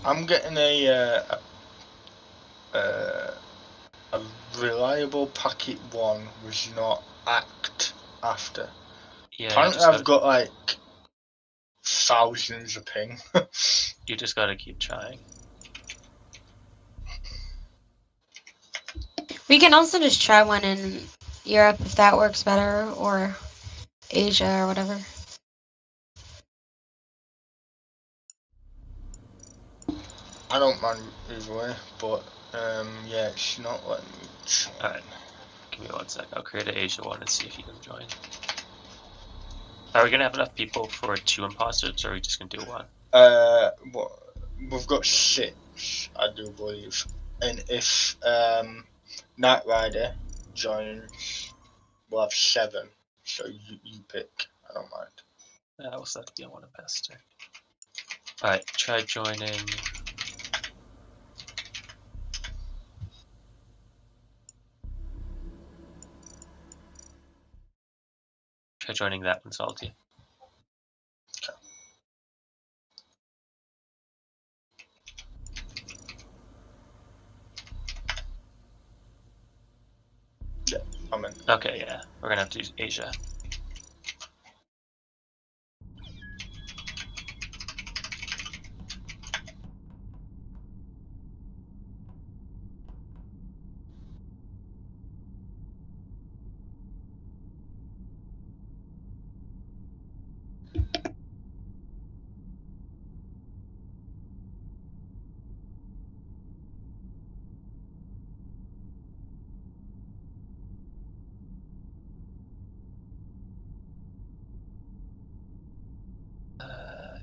I'm getting a reliable packet 1 was not act after. Yeah, Apparently I've got like thousands of ping. you just gotta keep trying. We can also just try one in Europe if that works better, or Asia or whatever. I don't mind either way, but yeah, it's not letting me join. Alright, give me 1 sec. I'll create an Asia one and see if you can join. Are we gonna have enough people for 2 imposters, or are we just gonna do 1? What we've got 6, I do believe, and if Knight Rider joins, we'll have 7. So you pick. I don't mind. Yeah, we'll set to be on 1 imposter. Alright, try joining. Try joining that one, Salty. Okay. Yeah, I'm in. Okay, yeah, we're gonna have to use Asia.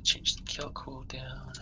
Change the kill cooldown.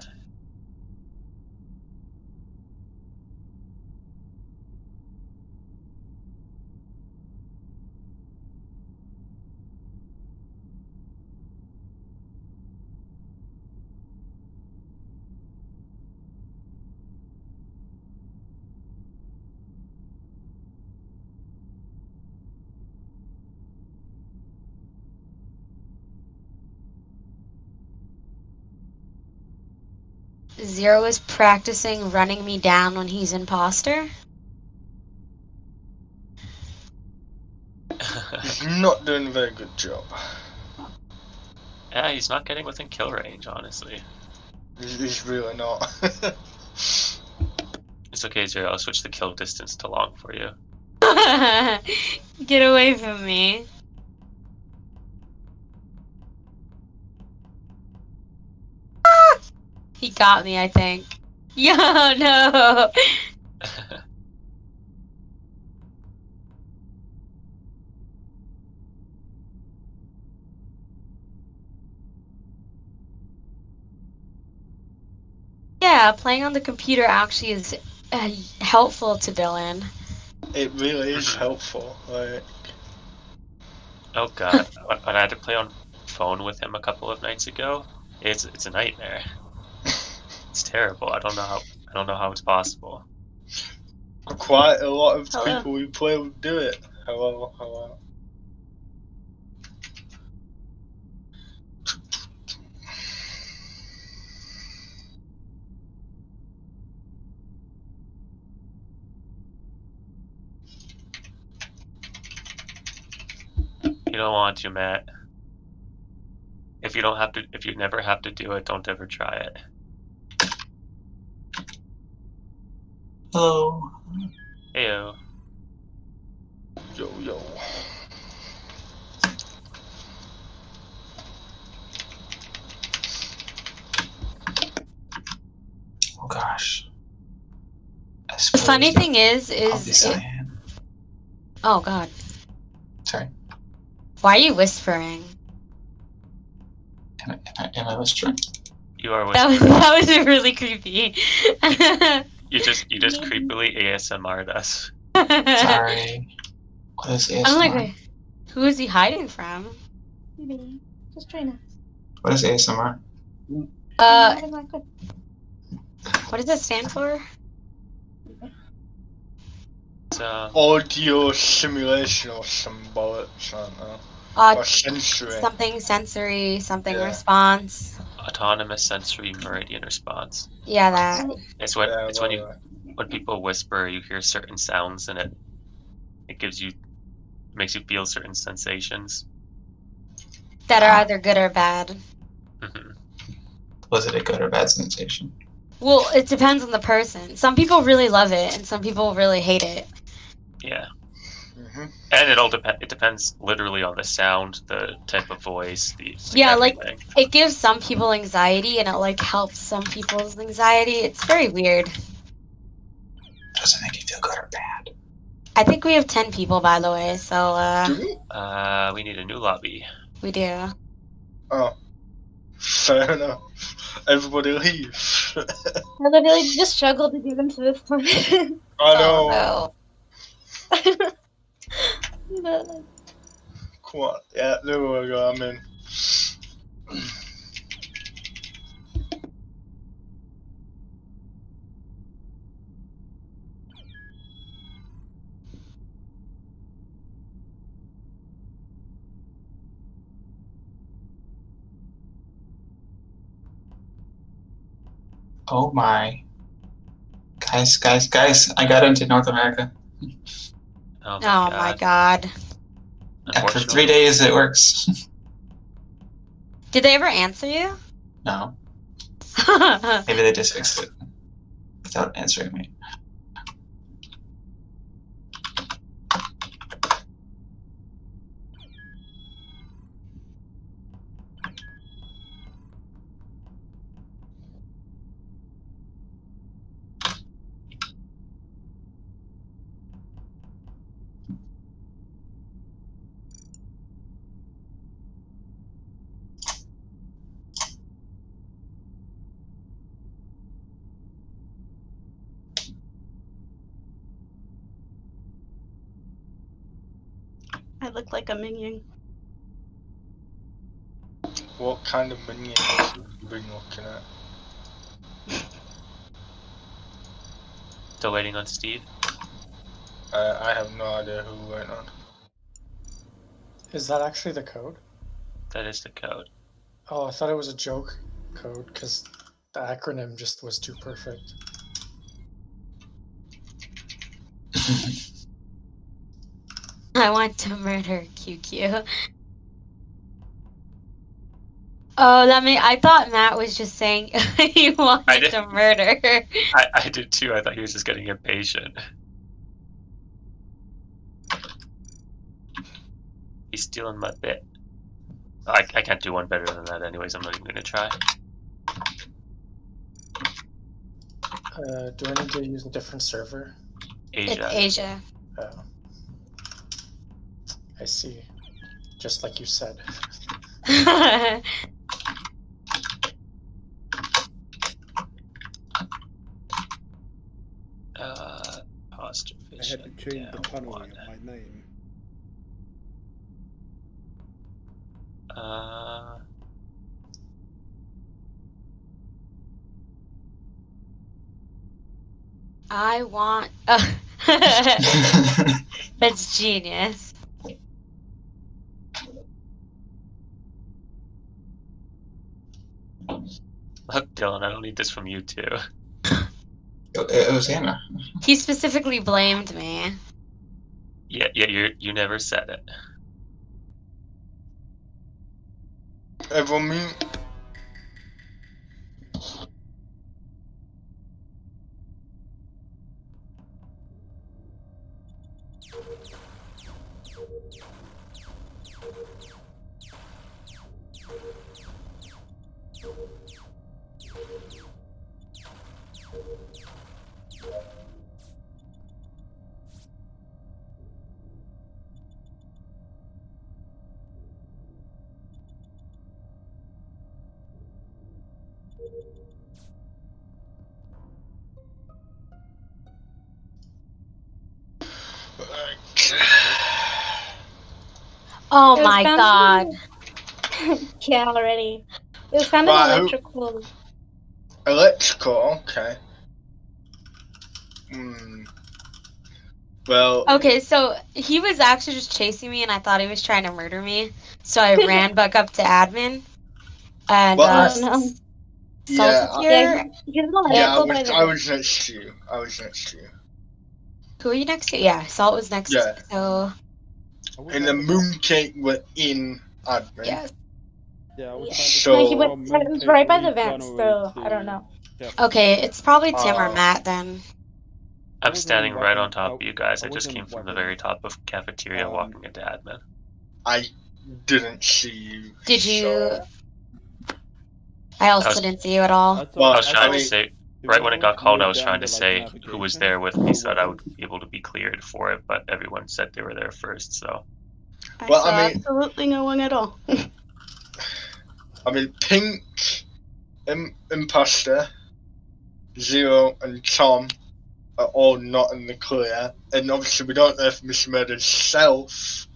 Zero is practicing running me down when he's imposter. He's not doing a very good job. Yeah, he's not getting within kill range, honestly. He's really not. It's okay, Zero. I'll switch the kill distance to long for you. Get away from me. Ah! He got me, I think. Yo, no. Yeah, playing on the computer actually is helpful to Dylan. It really is helpful. Like, Oh god, when I had to play on phone with him a couple of nights ago, it's a nightmare. It's terrible. I don't know how it's possible. quite a lot of Hello. people we play with do it. Hello. You don't want to, Matt. If you never have to do it, don't ever try it. Hello. Heyo. Yo. Oh gosh. The funny thing is oh god. Sorry. Why are you whispering? Am I whispering? You are whispering. That was really creepy. You just creepily ASMR'd us. Sorry. What is ASMR? I'm like, who is he hiding from? Maybe just join us. What is ASMR? What does it stand for? It's, Audio simulation or some bollocks, I don't know. Or censoring. Something sensory, something Yeah. response. autonomous sensory meridian response. Yeah, that. It's when Yeah, when people whisper, you hear certain sounds, and it makes you feel certain sensations. That are either good or bad. Hmm. Was it a good or bad sensation? Well, it depends on the person. Some people really love it, and some people really hate it. Yeah, hmm and it depends literally on the sound, the type of voice, the Yeah, like everything. it gives some people anxiety, and it like helps some people's anxiety. It's very weird. Does it make you feel good or bad? I think we have 10 people, by the way, so Do we? We need a new lobby. we do. Oh, fair enough. Everybody leave. I literally just struggled to get into this one. I Oh know. no. But, like, Come on. Yeah, there we go. I'm in. Oh my. Guys, I got into North America. Oh Oh my my god. god. After 3 Unfortunately, days, it works. Did they ever answer you? No, maybe they just fixed it without answering me. I look like a minion. What kind of minions have you been looking at? still waiting on Steve. I have no idea who went on. Is that actually the code? That is the code. Oh, I thought it was a joke code because the acronym just was too perfect. I want to murder QQ. Oh, I thought Matt was just saying he wanted did. to murder. I did too. I thought he was just getting impatient. He's stealing my bit. I can't do one better than that anyways. I'm not even going to try. Do I need to use a different server? It's Asia. Asia. Oh. I see. Just like you said. Apostrophe. I had to change the down penalty one. of my name. I want. That's genius. Look, Dylan, I don't need this from you too. It was Hannah. He specifically blamed me. Yeah, you never said it. Everyone mute. Oh It was my found god. Yeah, already. It was found in Right, electrical. Electrical, okay. Well, Okay, so he was actually just chasing me and I thought he was trying to murder me. So I ran back up to admin. And Well, I don't know. Salt yeah, is I- Yeah, here. he's an yeah, electrical by the I was next to you. I was next to you. Who are you next to? Yeah, Salt was next Yeah. to. So I was And at the the mooncake were in admin. yes. Yeah, I was Yeah. trying to So- No, he switch went from it was Mooncake right by the Lead vents, Gunnery so I don't to know. Okay, it's probably Tim or Uh, Matt then. I I'm wasn't standing right on weapon- top of you guys. I I just wasn't came from the weapon. very top of cafeteria, Um, walking into admin. I didn't see you. Did you? So, I also was- didn't see you at all. I Well, I was trying to mean- say, right when it got called, I was trying to say say who was there with me so that I would be able to be cleared for it, but everyone said they were there first, so. I Well, I saw mean- absolutely no one at all. I mean, Pink, Imposter, Zero, and Tom are all not in the clear. And obviously, we don't know if Miss Murder's self.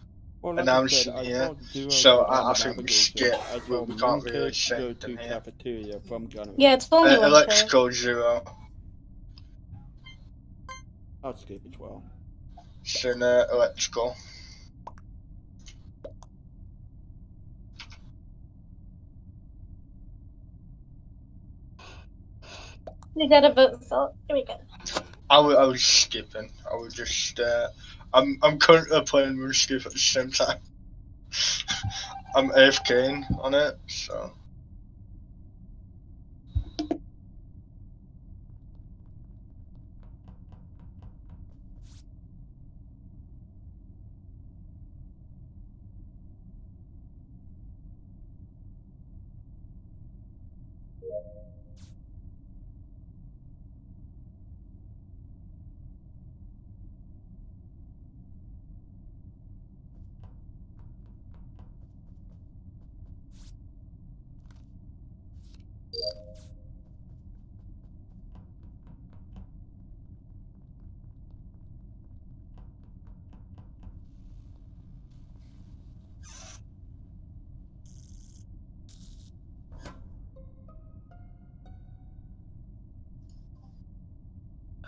Well, And like I'm I said, sitting I here, saw Zero so go I down the think we navigation. skip. I saw We can't really Mooncake say go anything to here. cafeteria from Gunnery. Yeah, it's only one kill. Electrical Zero. I'll skip as well. So, no, electrical. We got a vote, so here we go. I was skipping. I was just. I'm currently playing RuneScape at the same time. I'm AFKing on it, so.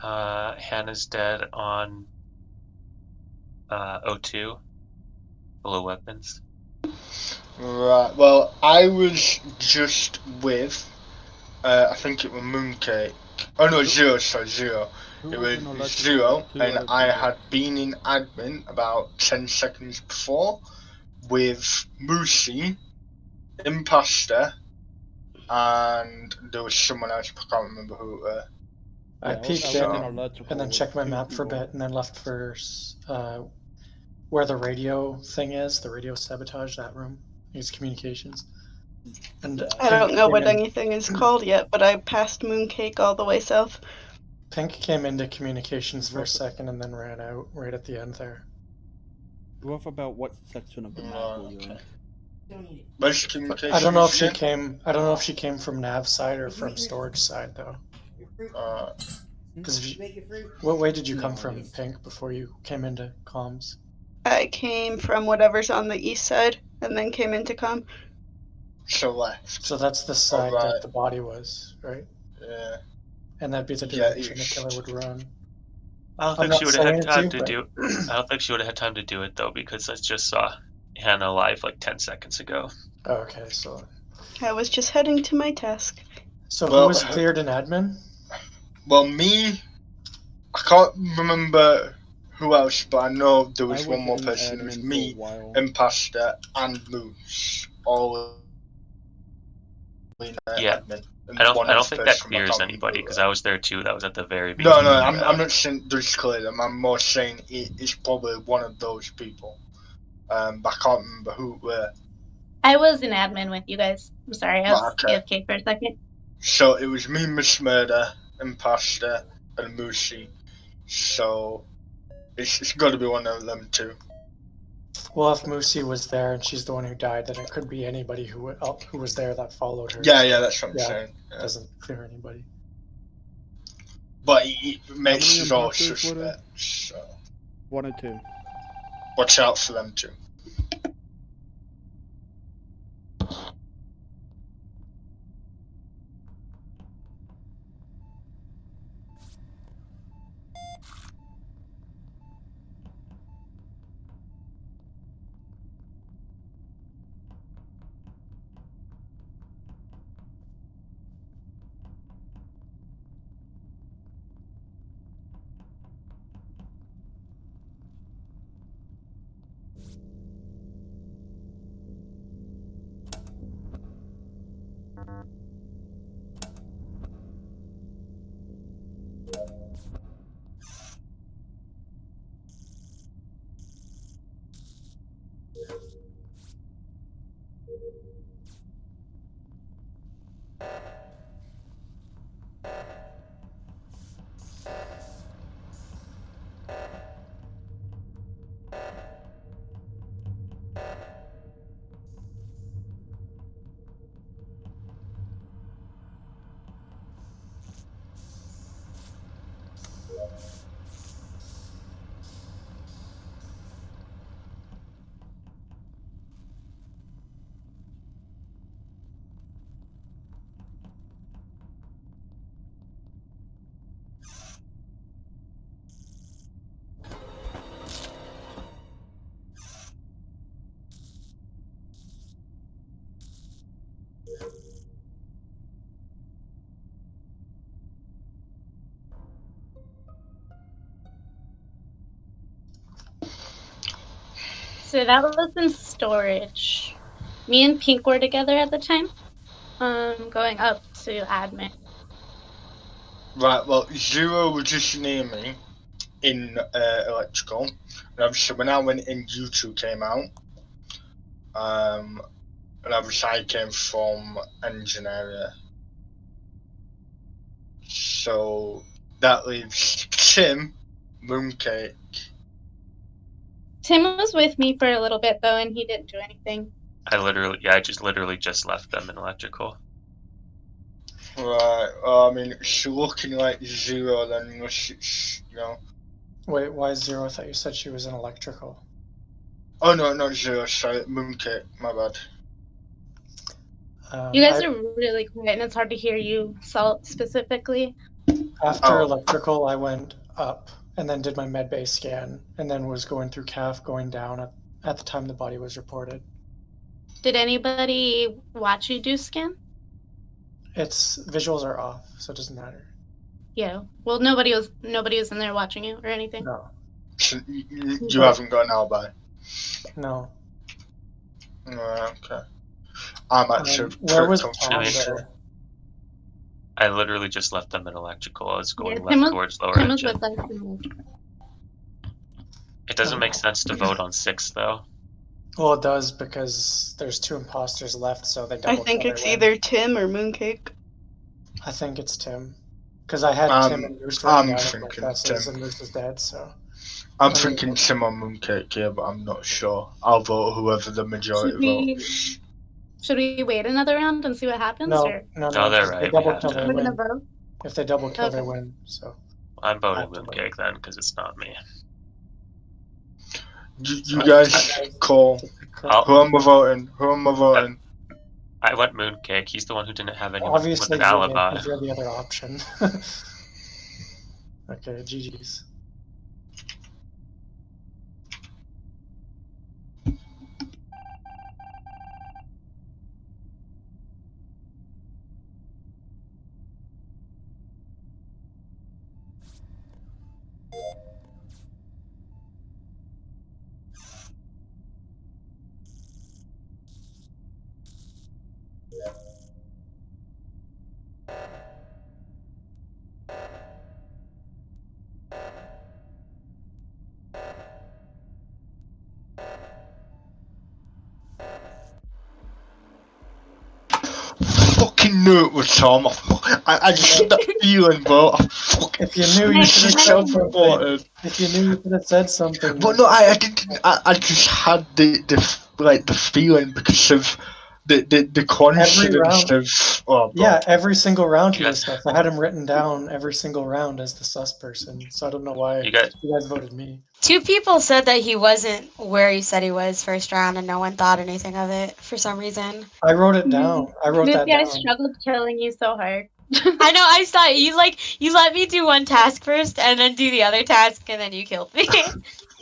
Hannah's dead on O2, below weapons. Right. Well, I was just with. I think it was Mooncake. Oh no, Zero. Sorry, Zero. Who It was was in electrical Zero, with two and other I people? had been in admin about 10 seconds before with Moosey, Imposter, and there was someone else. I can't remember who it was. I Yeah, peeked was in in and electrical then with checked my two map for a people. bit and then left for where the radio thing is, the radio sabotage, that room. Use communications. And I don't know came what in- anything is called yet, but I passed Mooncake all the way south. Pink came into communications for a Rough- second and then ran out right at the end there. Rough about what section of the map were you in? Okay. Where's communication? I don't know if she again? came. I don't know if she came from nav side or from storage side though. Because what way did you come from, Pink, before you came into comms? I came from whatever's on the east side and then came into com. So left. So that's the side Alright. that the body was, right? Yeah. And that'd be the Yeah, direction the killer would run. I don't I'm think she not would have had saying time it to to, do. I don't think she would have had time to do it though, because I just saw Hannah live like 10 seconds ago. Oh, okay, so I was just heading to my task. who Well, was cleared in admin? Well, me. I can't remember who else, but I know there was I one more in person. It was admin me, for a while. Imposter, and Moose. All in Yeah. admin. And I don't one think other that person, I clears can't anybody remember. because I was there too. That was at the very beginning. No, of the I'm round. not saying there's clear them. I'm more saying it's probably one of those people. But I can't remember who it were. I was in admin with you guys. I'm sorry, I was Okay. AFK for a second. So it was me, Miss Murder, Imposter, and Moosey. So it's got to be one of them two. Well, if Moosey was there and she's the one who died, then it could be anybody who was there that followed her. Yeah, that's what I'm Yeah. saying. Yeah. Doesn't clear anybody. But it makes many us all imposters were there? suspect. So 1 or 2. watch out for them too. So that was in storage. Me and Pink were together at the time. Going up to admin. Right, well, Zero was just near me in electrical. And obviously, when I went in, you two came out. And obviously, I came from engine area. So that leaves Tim, Mooncake. Tim was with me for a little bit though, and he didn't do anything. I just literally just left them in electrical. Right, well, I mean, it's looking like Zero then, unless it's, Wait, why Zero? I thought you said she was in electrical. Oh, no, not Zero, sorry, Mooncake, my bad. You guys I- are really quiet, and it's hard to hear you, Salt, specifically. After Oh. electrical, I went up and then did my med bay scan, and then was going through CAF, going down at the time the body was reported. Did anybody watch you do scan? Its visuals are off, so it doesn't matter. Yeah. Well, nobody was in there watching you or anything. No, So you haven't got an alibi? no. Right, okay. I'm actually Where was pretty Tom confused. though? I literally just left them in electrical. I was going Yeah, left towards lower Tim was engine. with us. It doesn't make sense to vote on 6 though. Well, it does because there's 2 imposters left, so they double I think kill it's their win. either Tim or Mooncake. I think it's Tim. Because I had Tim and Moose I'm written down as my thinking guesses, Tim. and Moose is dead, so. I'm thinking Tim or Mooncake here, but I'm not sure. I'll vote whoever the majority votes. Should we wait another round and see what happens? No, Or? no, No, they're because right, They we double have kill to. their We're gonna win. vote. If they double kill, they Okay. win. So I'm voting Have to vote. Mooncake then because it's not me. You guys call. I'll- Who am I voting? Who am I voting? I went Mooncake. He's the one who didn't have anyone obviously, with an you did, alibi. because you're the other option. Okay, GG's. Fucking knew it was Tom. I just had that feeling, bro. I fucking If you knew, you should have said something. self-reported. If you knew, you could have said something. But no, I didn't. I just had the feeling because of the coincidence round. of. Oh, Yeah, God. every single round he You was guys- sus. I had him written down every single round as the sus person, so I don't know why You guys, you guys voted me. 2 people said that he wasn't where he said he was first round, and no one thought anything of it for some reason. I wrote it down. I wrote This that guy down. struggled killing you so hard. I know, I saw it. You let me do one task first and then do the other task, and then you killed me.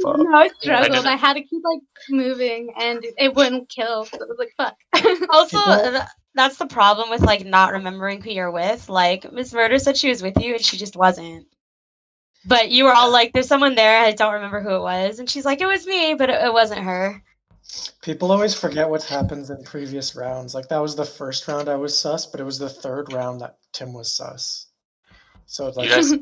No, I struggled. didn't- I had to keep like moving, and it wouldn't kill. So it was like, fuck. Also, People- that's the problem with like not remembering who you're with. Like Miss Murder said she was with you, and she just wasn't. But you were all like, "There's someone there. I don't remember who it was," and she's like, "It was me, but it wasn't her." People always forget what happens in previous rounds. Like that was the first round I was sus, but it was the third round that Tim was sus. So it's like, you guys,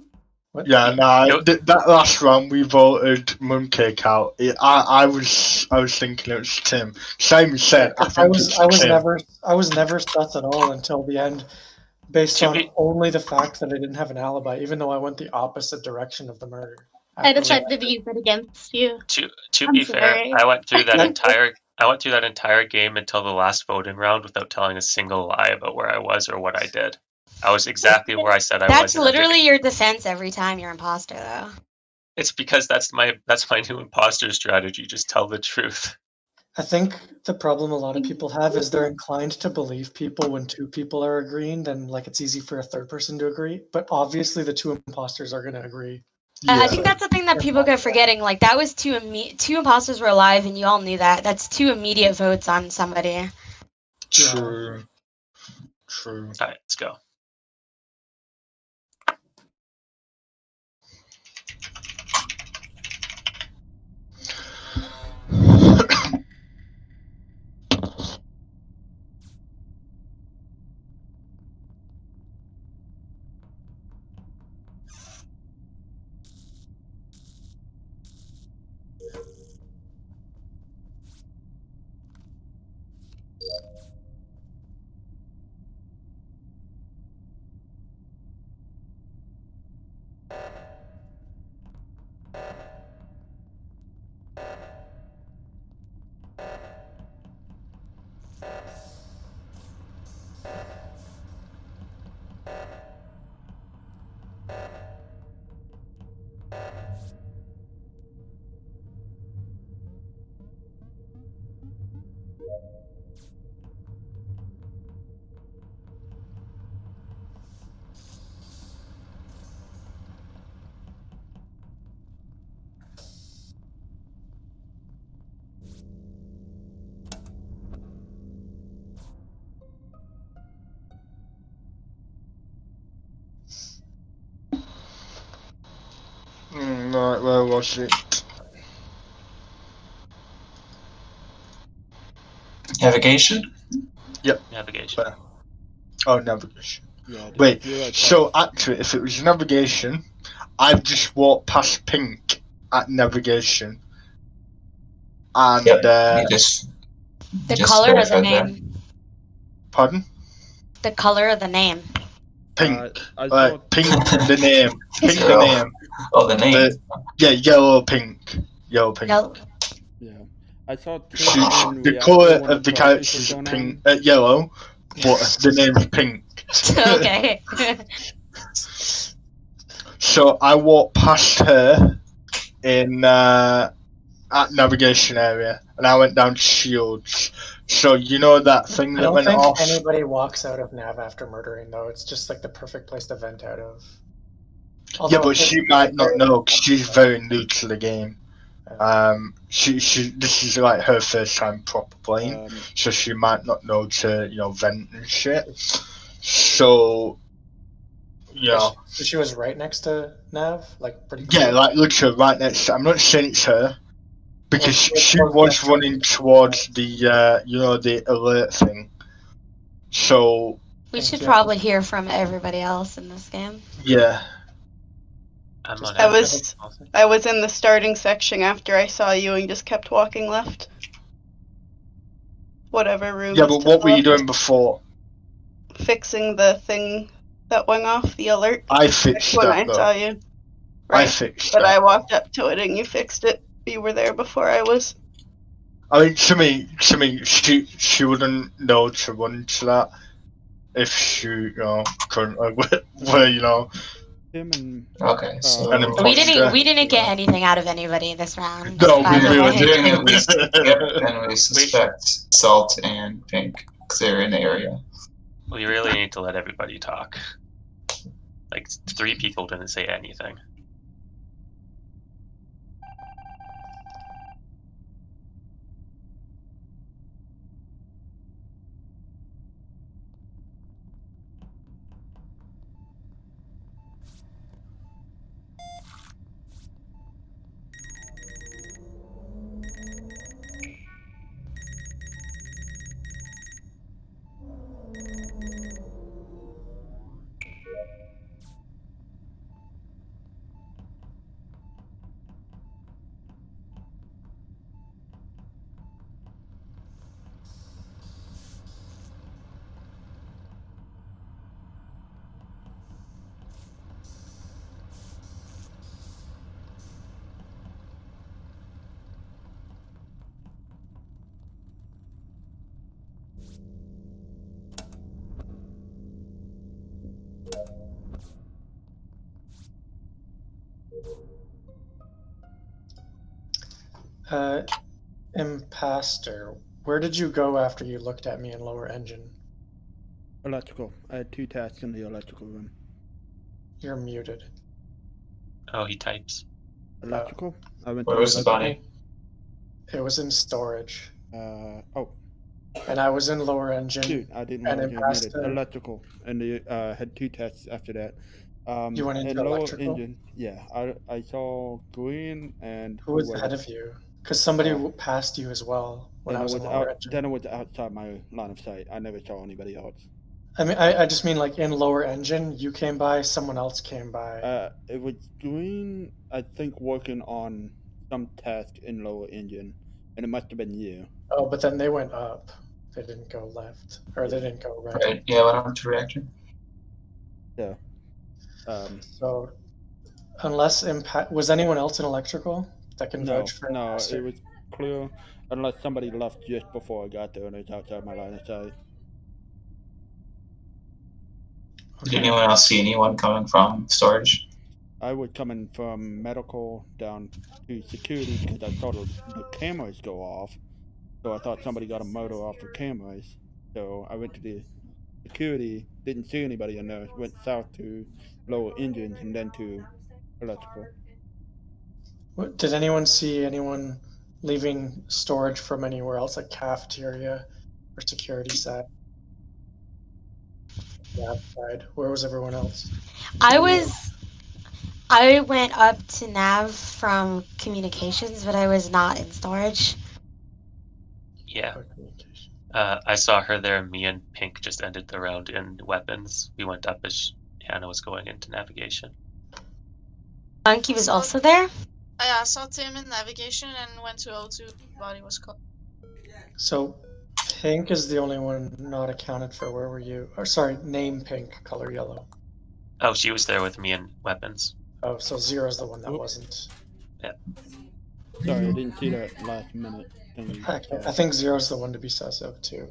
what? Yeah, nah. Nope. That last round we voted Mooncake out. I was thinking it was Tim. Same as said. I think it's I was Tim. never sus at all until the end, based To on be- only the fact that I didn't have an alibi, even though I went the opposite direction of the murder. I After decided to use it against you. to I'm be fair, sorry. I went through that That- entire game until the last voting round without telling a single lie about where I was or what I did. I was exactly where I said I was. That's and I didn't- literally your defense every time you're imposter, though. It's because that's my new imposter strategy. Just tell the truth. I think the problem a lot of people have is they're inclined to believe people when 2 people are agreeing, then like it's easy for a third person to agree. But obviously the 2 imposters are going to agree. I Yeah. think that's the thing that people get forgetting. Like that was 2 imposters were alive, and you all knew that. That's 2 immediate votes on somebody. True. True. All right, let's go. Right, where was it? Navigation? Navigation. Oh, navigation. Yeah, there's Wait, 0 so targets. actually, if it was navigation, I've just walked past Pink at navigation. And, Yep. You just The just color or the verified that. name? pardon? The color or the name? Pink. I saw Pink, the name. Pink, the Zero. name. Oh, the name. Yeah, yellow, pink. Yellow, pink. No. yeah. I saw She- Tim and the Reactor colour when of the crisis characters was is going pink, on. yellow, but the name's pink. Okay. So I walked past her in at navigation area, and I went down to Shields. So you know that thing I that don't went think off. anybody walks out of Nav after murdering, though. It's just like the perfect place to vent out of. Yeah, Although but she might not know 'cause she's very new to the game. She this is like her first time proper playing, so she might not know to vent and shit. So So she was right next to Nav, like pretty yeah, close. like literally right next to. I'm not saying it's her because Well, she close was next to running towards the the alert thing. So We should you. probably hear from everybody else in this game. yeah, I'm on I admin. was in the starting section after I saw you and just kept walking left. Whatever room. yeah. is But to what the were you left. doing before? Fixing the thing that went off, the alert. I fixed when that I though. saw you. I Right. fixed But that. I walked up to it and you fixed it. You were there before I was. I mean, to me, she wouldn't know to run to that if she, couldn't, were, Tim and Okay, so an We imposter. didn't get anything out of anybody this round. No, by we the really way. doing at didn't. least yep, and we suspect Salt and Pink because they're in the area. We really need to let everybody talk. Like 3 people didn't say anything. Imposter, where did you go after you looked at me in lower engine? Electrical. I had 2 tasks in the electrical room. You're muted. Oh, he types. Electrical? I went Where to was the electrical. body? It was in storage, Oh, and I was in lower engine. dude, I didn't And realize you Imposter- muted. Electrical. And the had 2 tests after that. You went into in lower electrical? engine, yeah. I saw green and Who was ahead of you? Because somebody passed you as well when I was in lower engine. Then I was outside my line of sight. I never saw anybody else. I mean, I just mean like in lower engine, you came by, someone else came by. It was green, I think, working on some task in lower engine, and it must have been you. Oh, but then they went up. They didn't go left, or they didn't go right. Right. Yeah, went on to reactor. Yeah. So, unless impact, was anyone else in electrical that can No, vouch for no, Imposter? it was clear unless somebody left just before I got there and it's outside my line of sight. Did anyone else see anyone coming from storage? I was coming from medical down to security because I saw the cameras go off. So I thought somebody got a motor off the cameras. So I went to the security, didn't see anybody in there, went south to lower engines and then to electrical. Did anyone see anyone leaving storage from anywhere else, like cafeteria or security side? Yeah, outside. Where was everyone else? I was I went up to Nav from communications, but I was not in storage. Yeah. Communication. I saw her there. Me and Pink just ended the round in weapons. We went up as Hannah was going into navigation. Monkey was So- also there. I saw Tim in navigation and went to O2. Body was called. So pink is the only one not accounted for. Where were you? Or sorry, name pink, color yellow. Oh, she was there with me in weapons. Oh, so zero's the one that Whoop. wasn't. Sorry, I didn't see that last minute thing. I think zero's the one to be sus of too.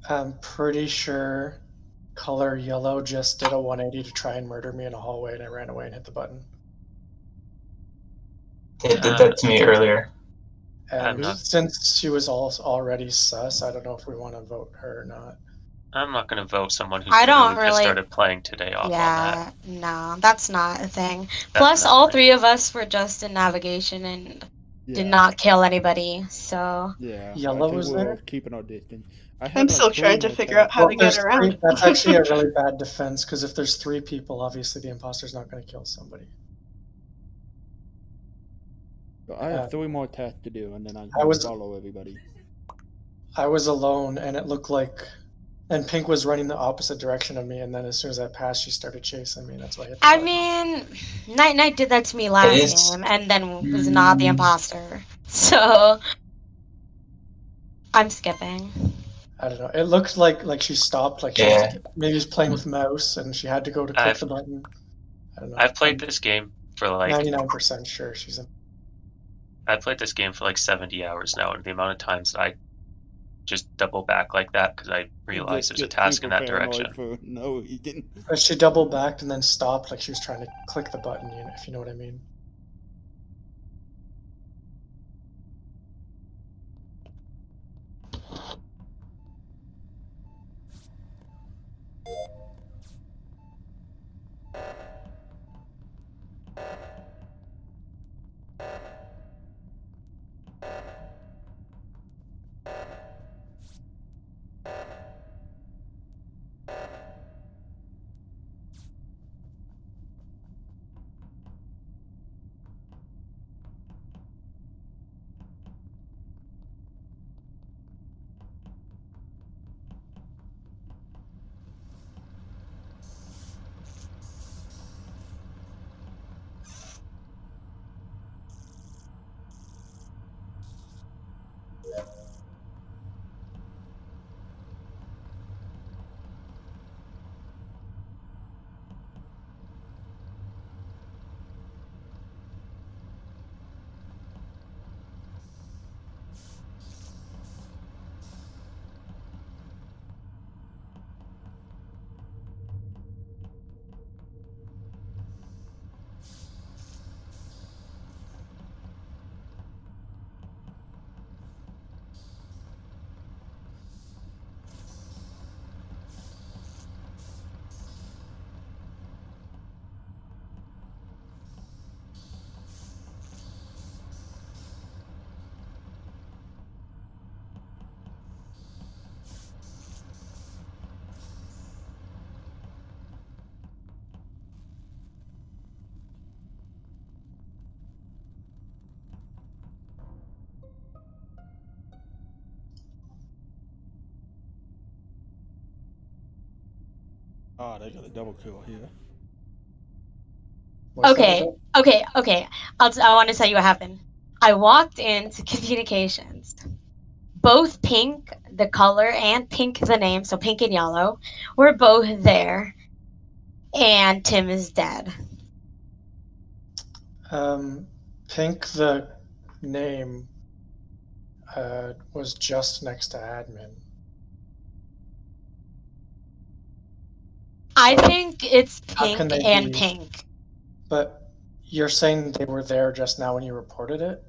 I'm pretty sure color yellow just did a 180 to try and murder me in a hallway, and I ran away and hit the button. They did that to me earlier. And not- since she was already sus, I don't know if we want to vote her or not. I'm not going to vote someone who's I don't literally just really- started playing today off on that. Yeah, no, that's not a thing. Plus, all Definitely. three of us were just in navigation and did not kill anybody. So Yeah. Yellow I think was we're there? keeping our distance. I had I'm like still 3 trying to more figure out tasks. how to get there's around. three- that's actually a really bad defense, because if there's 3 people, obviously the imposter's not going to kill somebody. So I have 3 more tasks to do, and then I I can was- follow everybody. I was alone, and it looked like, and Pink was running the opposite direction of me, and then as soon as I passed, she started chasing me, and that's why I hit the I button. mean, Night did that to me last is- game, and then was not the imposter. So I'm skipping. I don't know. It looked like she stopped, like she Yeah. was, maybe was playing with mouse, and she had to go to click I've- the button. I don't know. I've played this game for like 99% sure she's in. I've played this game for like 70 hours now, and the amount of times that I just double back like that because I realize there's a Get task in super that paranoid direction. For no reason. But she double backed and then stopped, like she was trying to click the button, if you know what I mean. Ah, they got a double kill here. What's that Okay, about? okay. I want to tell you what happened. I walked into communications. Both Pink, the color, and Pink, the name, so Pink and Yellow, were both there. And Tim is dead. Pink, the name, was just next to admin. I So think it's how Pink can they and be? Pink. But you're saying they were there just now when you reported it?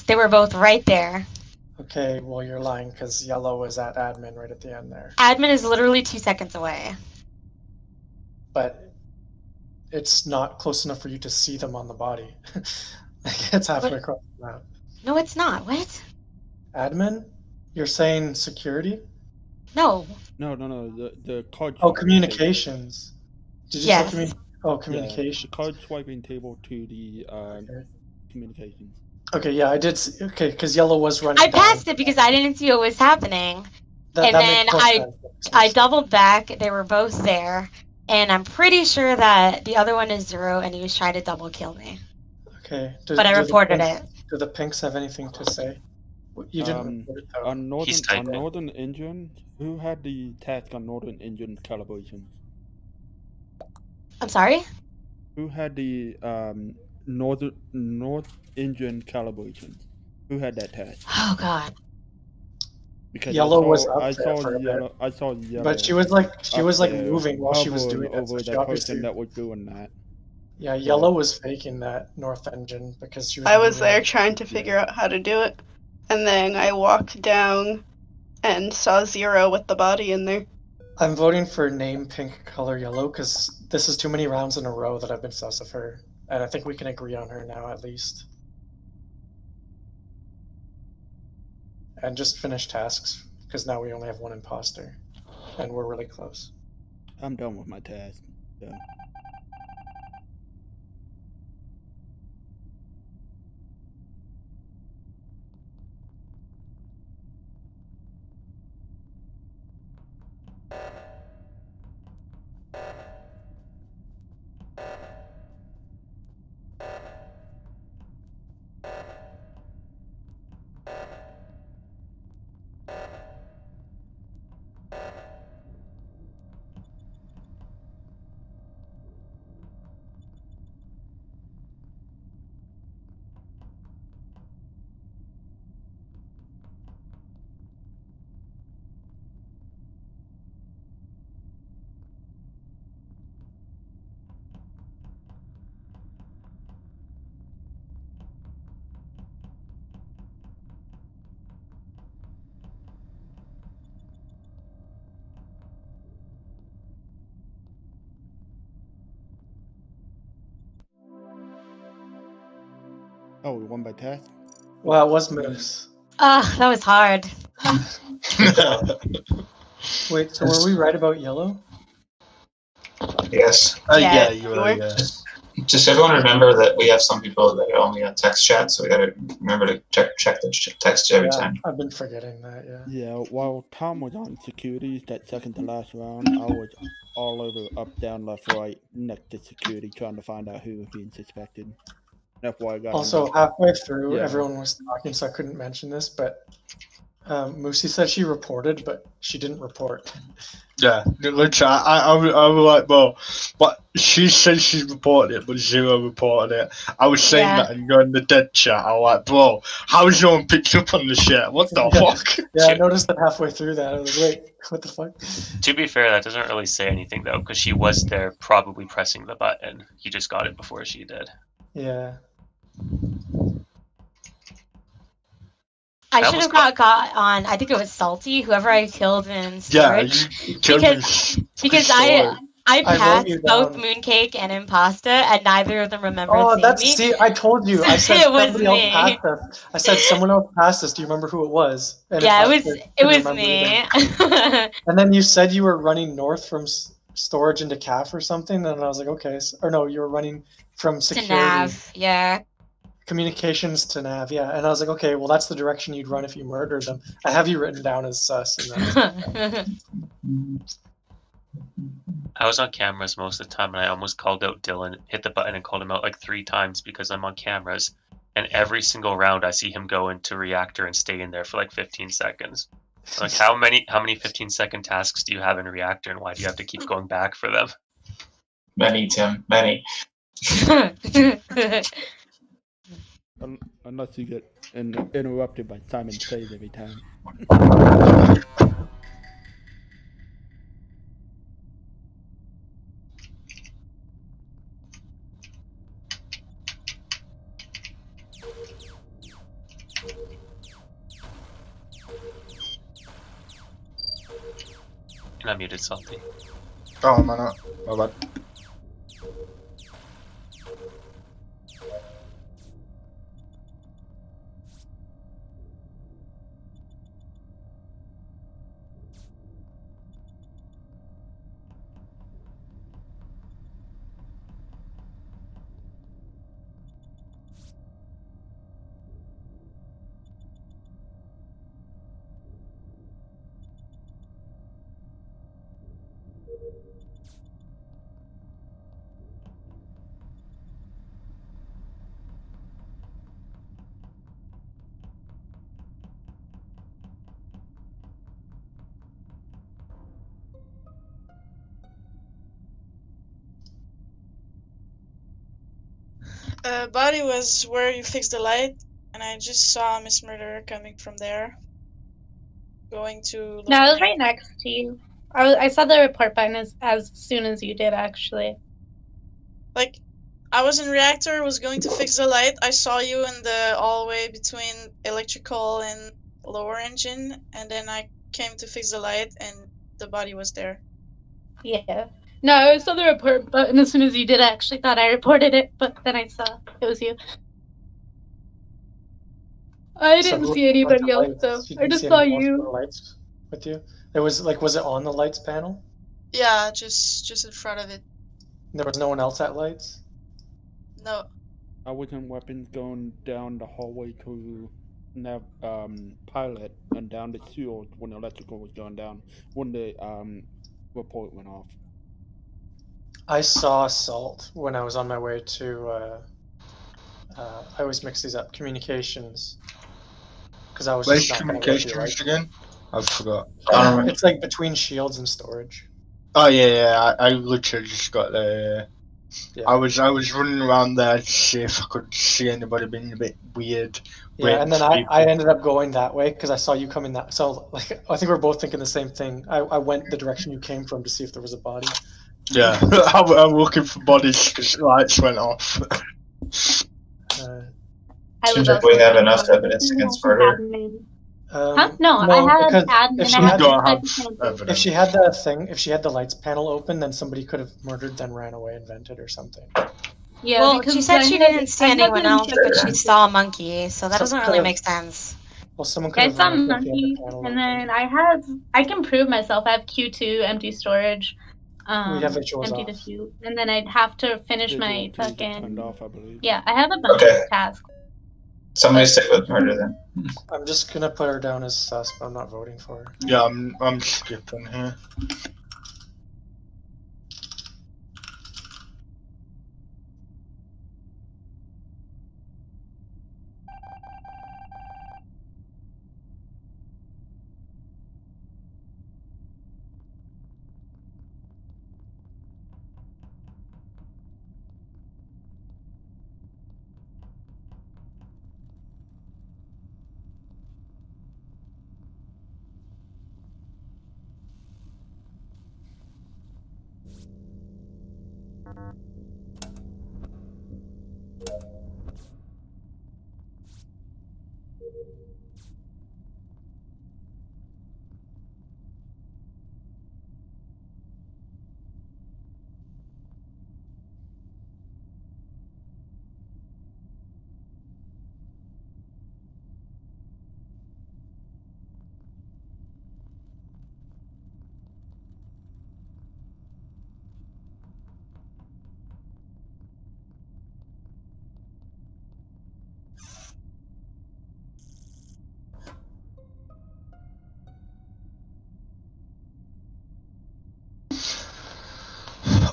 They were both right there. Okay, well, you're lying because yellow was at admin right at the end there. Admin is literally 2 seconds away. But it's not close enough for you to see them on the body. Like, it's halfway across the map. No, it's not. What? Admin? You're saying security? No. No. The card. Oh, swiping communications. Did you Yes. say Oh, table. Yeah, communication. the card swiping table to the Okay. communications. Okay, yeah, I did. Okay, because yellow was running. I down. passed it because I didn't see what was happening. That And then makes more sense. That makes more I sense. doubled back. They were both there. And I'm pretty sure that the other one is Zero and he was trying to double kill me. Okay. But I reported it. Do the pinks have anything to say? You didn't report it though. On He's Northern typing. Northern Engine, who had the task on Northern Engine calibration? I'm sorry? Who had the North Engine calibration? Who had that task? Oh god. Because Yellow was up I there saw for a bit. yellow. I saw yellow. But she was like up there moving while she was hovering doing it. So over she the obviously, person that was doing that. yeah, yellow was faking that north engine because she was. I was moving. there trying to figure out how to do it, and then I walked down and saw Zero with the body in there. I'm voting for name pink, color yellow because this is too many rounds in a row that I've been sus of her, and I think we can agree on her now at least. And just finish tasks because now we only have one imposter, and we're really close. I'm done with my task. So. Oh, we won by task? Well, it was Moose. That was hard. Wait, so were we right about yellow? Yes. Yeah, you were. Yeah. Just everyone remember that we have some people that are only on text chat, so we gotta remember to check the text every time. I've been forgetting that. Yeah. Yeah, while Tom was on security, that second to last round, I was all over, up, down, left, right, next to security, trying to find out who was being suspected. That's why I got. Also, halfway through, Yeah. everyone was talking, so I couldn't mention this, but Moosey said she reported, but she didn't report. Yeah, literally, I was like, bro, but she said she reported it, but Zero reported it. I was saying Yeah. that and you're in the dead chat. I was like, bro, how's no one picked up on the shit? What the fuck? Yeah, I noticed that halfway through that. I was like, wait, what the fuck? To be fair, that doesn't really say anything though, because she was there probably pressing the button. He just got it before she did. Yeah. I I should almost have got on. I think it was Salty, whoever I killed in Yeah, storage. you killed Because me. I wrote passed you both down. Mooncake and Impasta, and neither of them remembered Oh, seeing that's me. see. I told you. I said It was somebody else me. passed us. I said someone else passed us. Do you remember who it was? And Yeah, Imposter it couldn't was remember me. either. And then you said you were running north from storage into CAF or something, and I was like, okay. Or no, you were running from To security. Nav, yeah. Communications to Nav, yeah. And I was like, okay, well, that's the direction you'd run if you murdered them. I have you written down as sus. And I was on cameras most of the time, and I almost called out Dylan, hit the button, and called him out like 3 times because I'm on cameras. And every single round, I see him go into reactor and stay in there for like 15 seconds. Like, how many 15-second tasks do you have in reactor, and why do you have to keep going back for them? Many, Tim, many. Unless you get interrupted by Simon Says every time. You're not muted, Salty. Oh, man, my bad. Body was where you fixed the light, and I just saw Miss Murderer coming from there. Going to... No, I was right next to you. I saw the report button as soon as you did, actually. Like, I was in reactor, was going to fix the light. I saw you in the hallway between electrical and lower engine, and then I came to fix the light, and the body was there. Yeah. No, I saw the report button as soon as you did. I actually thought I reported it, but then I saw it was you. I So didn't who see went to anybody else, lights? though. You I didn't just see saw anyone else go to you. lights with you? It was like, was it on the lights panel? Yeah, just in front of it. There was no one else at lights? No. I was in weapons going down the hallway to pilot and down the shield when the electrical was going down when the report went off. I saw Salt when I was on my way to, I always mix these up, communications. Because I was Where's just not going to work the communications light. again? I forgot. It's like between shields and storage. Oh yeah, I literally just got there. Yeah. I was running around there to see if I could see anybody being a bit weird. Yeah, and then waiting for I people. ended up going that way because I saw you coming that. So like I think we're both thinking the same thing. I went the direction you came from to see if there was a body. Yeah, I'm looking for bodies because lights went off. Seems like we have enough evidence against murder. Huh? No, I had because admin. if she I We had don't have second if she had the thing, if she had the lights panel open, then somebody could have murdered, then ran away and vented or something. Yeah, well, because she said I she had- didn't see I had anyone them else, check but she it. saw a monkey, so that So doesn't could really have- make sense. Well, someone could I have saw run if she had the monkey, panel and open. then I can prove myself. I have Q2 empty storage. We have visuals empty off. diffuse, and then I'd have to finish Visual my cues are turned fucking. off, I believe. Yeah, I have a bunch Okay. of tasks. Somebody stick with murder then. I'm just gonna put her down as sus, but I'm not voting for her. Yeah, I'm skipping here.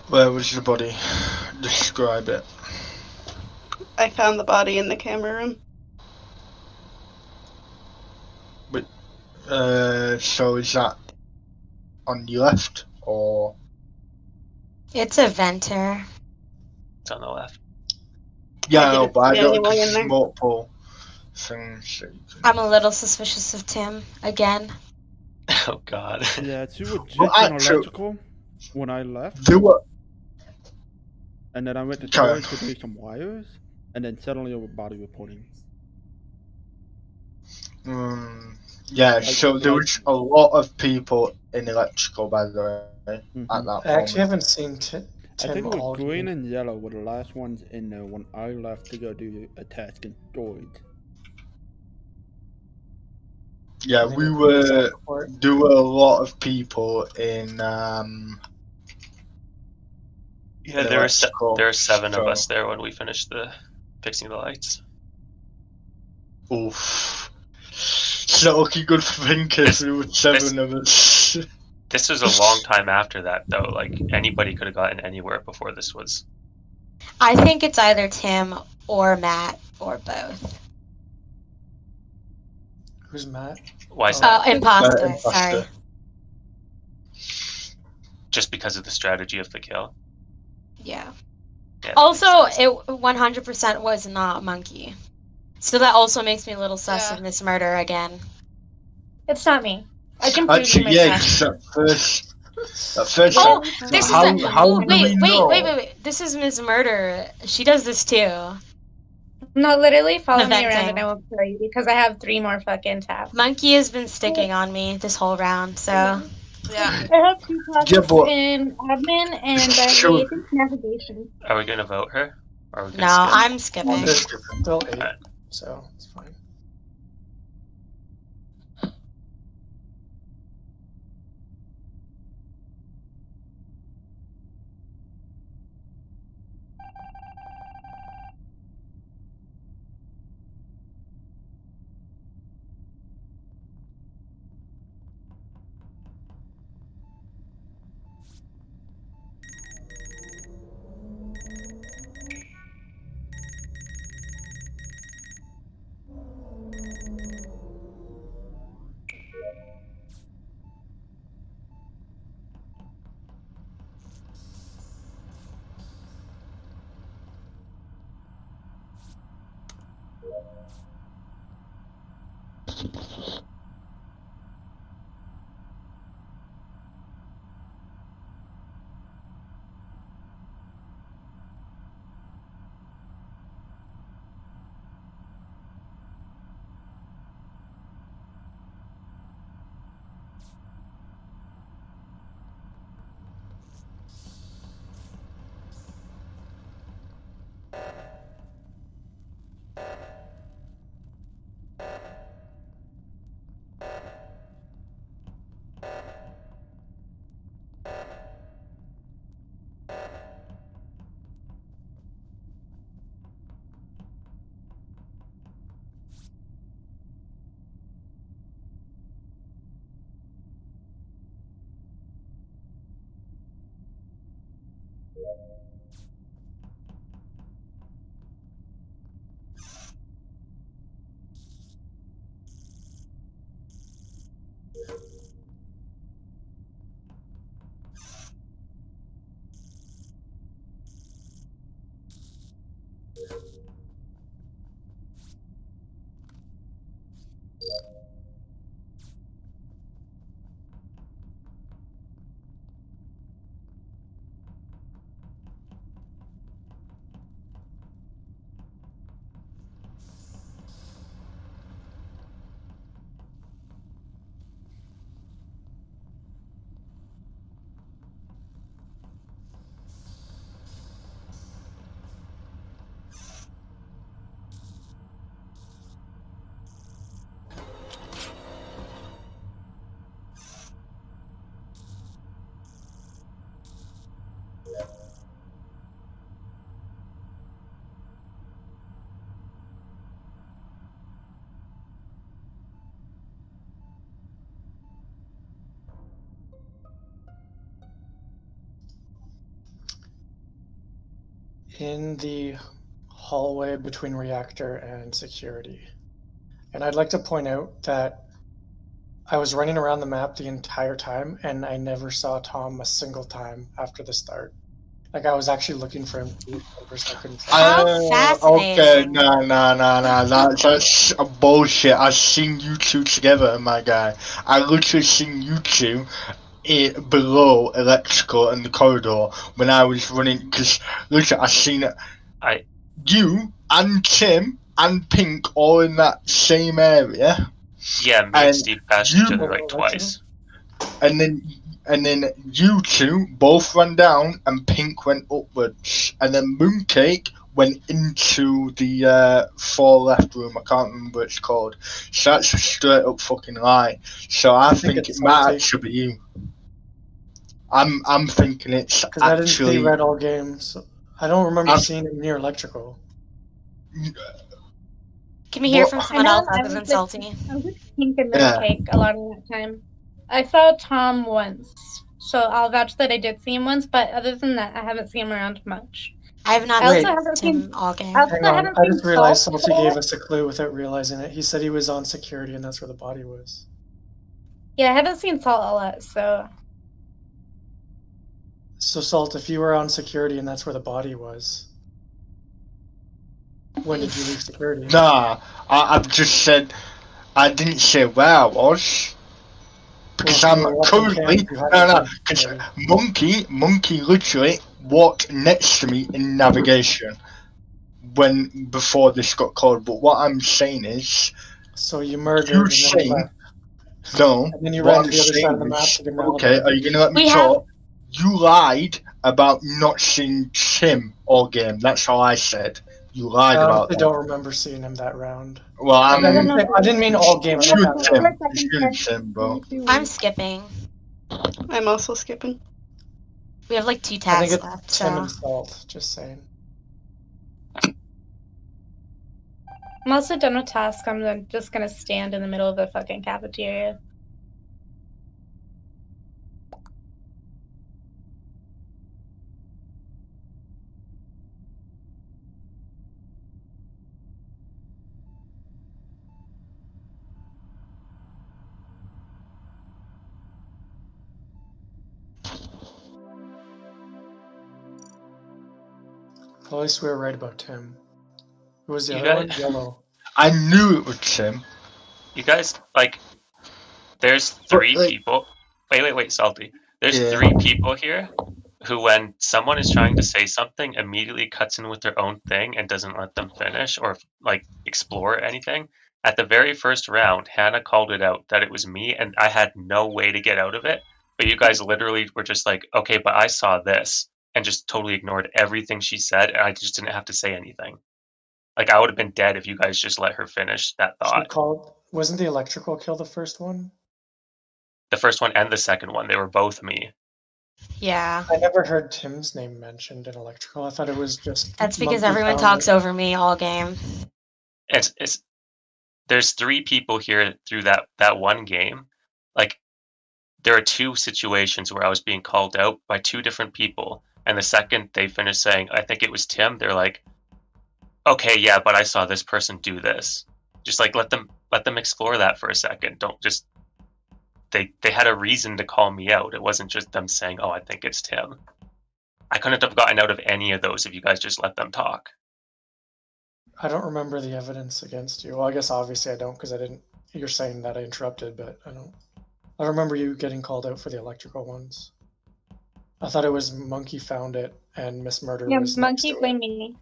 Where was the body? Describe it. I found the body in the camera room. So is that on your left or? It's a venter. It's on the left. Yeah, I no, didn't but I see don't anyone in just there. multiple things. That you can... I'm a little suspicious of Tim again. Oh God. Yeah, she was just Well, in actually, electrical when I left, there were... and then I went to Okay. storage to do some wires, and then suddenly a body reporting. Yeah, so there like- was a lot of people in electrical, by the way, Mhm. at that I actually moment. haven't seen I think Tim it was all green game. and yellow were the last ones in there when I left to go do a task in storage. Yeah, And then we you did the were... self-report. There were a lot of people in Yeah, in there were electrical. there were 7 of so- us there when we finished the fixing the lights. Oof. It's not looking good for Vinkers. There were 7 of us. This was a long time after that, though. Like anybody could have gotten anywhere before this was. I think it's either Tim or Matt or both. Who's Matt? Why is Oh. that? Imposter, Imposter. sorry. Just because of the strategy of the kill. Yeah. Yeah, Also, makes sense. it 100% was not Monkey. So that also makes me a little sus Yeah. of Miss Murder again. It's not me. I can prove you Actually, my yeah, task. 'cause at first, Oh, Literally this is how, a, how oh, do we know? wait. This is Miss Murder. She does this too. No, literally follow me around Venting. and I will kill you because I have 3 more fucking tabs. Monkey has been sticking on me this whole round, so Yeah. I have 2 tasks Yeah, but in admin and I Sure. think navigation. Are we gonna vote her? Or are we no, gonna skip? I'm skipping. There's still 8, Alright. so it's fine. In the hallway between reactor and security. And I'd like to point out that I was running around the map the entire time and I never saw Tom a single time after the start. Like I was actually looking for him too, but for some reason I couldn't find How him. Okay, fascinating. nah. That's a bullshit. I've seen you two together, my guy. I literally seen you two below electrical in the corridor when I was running. Because literally, I seen you and Tim and Pink all in that same area. Yeah, me and Steve passed each other like twice. And then you two both ran down, and Pink went upwards, and then Mooncake went into the 4 left room. I can't remember what it's called. So that's a straight up fucking lie. So I think it it's might Salty. actually be you. I'm thinking it's Because I didn't see actually. Red all game, so I don't remember seeing him near electrical. Can we hear What? from I someone know else I other was than with Salty? Pink and Yeah. Mooncake a lot of that time. I saw Tom once, so I'll vouch that I did see him once. But other than that, I haven't seen him around much. I have not I also seen haven't seen. Tim all game. I also Hang on, haven't I seen just realized Salt Salty at all. gave us a clue without realizing it. He said he was on security and that's where the body was. Yeah, I haven't seen Salt a lot, so. So Salt, if you were on security and that's where the body was, when did you leave security? Nah, I've just said. I didn't say where I was. Because Well, if you I'm were watching currently. cams, you hadn't No, been because security. Monkey literally walked next to me in navigation before this got called. But what I'm saying is. So you murdered You and then you saying. left. No. And then you What ran I'm to the other side of the saying map is. to get an Okay, alibi. are you gonna let me talk? You lied about not seeing Tim all game. That's all I said. You lied I about honestly that. don't remember seeing him that round. Well, I didn't mean all game. I It's meant you that and Tim. round. It's you and Tim, bro. I'm skipping. I'm also skipping. We have like 2 I think tasks it's left, Tim so. and Salt, just saying. I'm also done with tasks. I'm just gonna stand in the middle of the fucking cafeteria. Well, at least we were right about Tim. Who was the You other guys- one? Yellow. I knew it was Tim. You guys, like, there's 3 people. Wait, Salty. There's 3 people here who, when someone is trying to say something, immediately cuts in with their own thing and doesn't let them finish or, like, explore anything. At the very first round, Hannah called it out that it was me, and I had no way to get out of it. But you guys literally were just like, okay, but I saw this, and just totally ignored everything she said, and I just didn't have to say anything. Like, I would have been dead if you guys just let her finish that thought. Wasn't the electrical kill the first one? The first one and the second one, they were both me. Yeah. I never heard Tim's name mentioned in electrical. I thought it was just. That's because Monkey everyone found talks it. over me all game. There's 3 people here through that one game. Like, there are 2 situations where I was being called out by 2 different people, and the second they finished saying, I think it was Tim, they're like, okay, yeah, but I saw this person do this. Just like let them explore that for a second. Don't just they had a reason to call me out. It wasn't just them saying, oh, I think it's Tim. I couldn't have gotten out of any of those if you guys just let them talk. I don't remember the evidence against you. Well, I guess obviously I don't because I didn't. You're saying that I interrupted, but I don't. I remember you getting called out for the electrical ones. I thought it was Monkey found it and Miss Murder Yeah, was Monkey next to blamed me.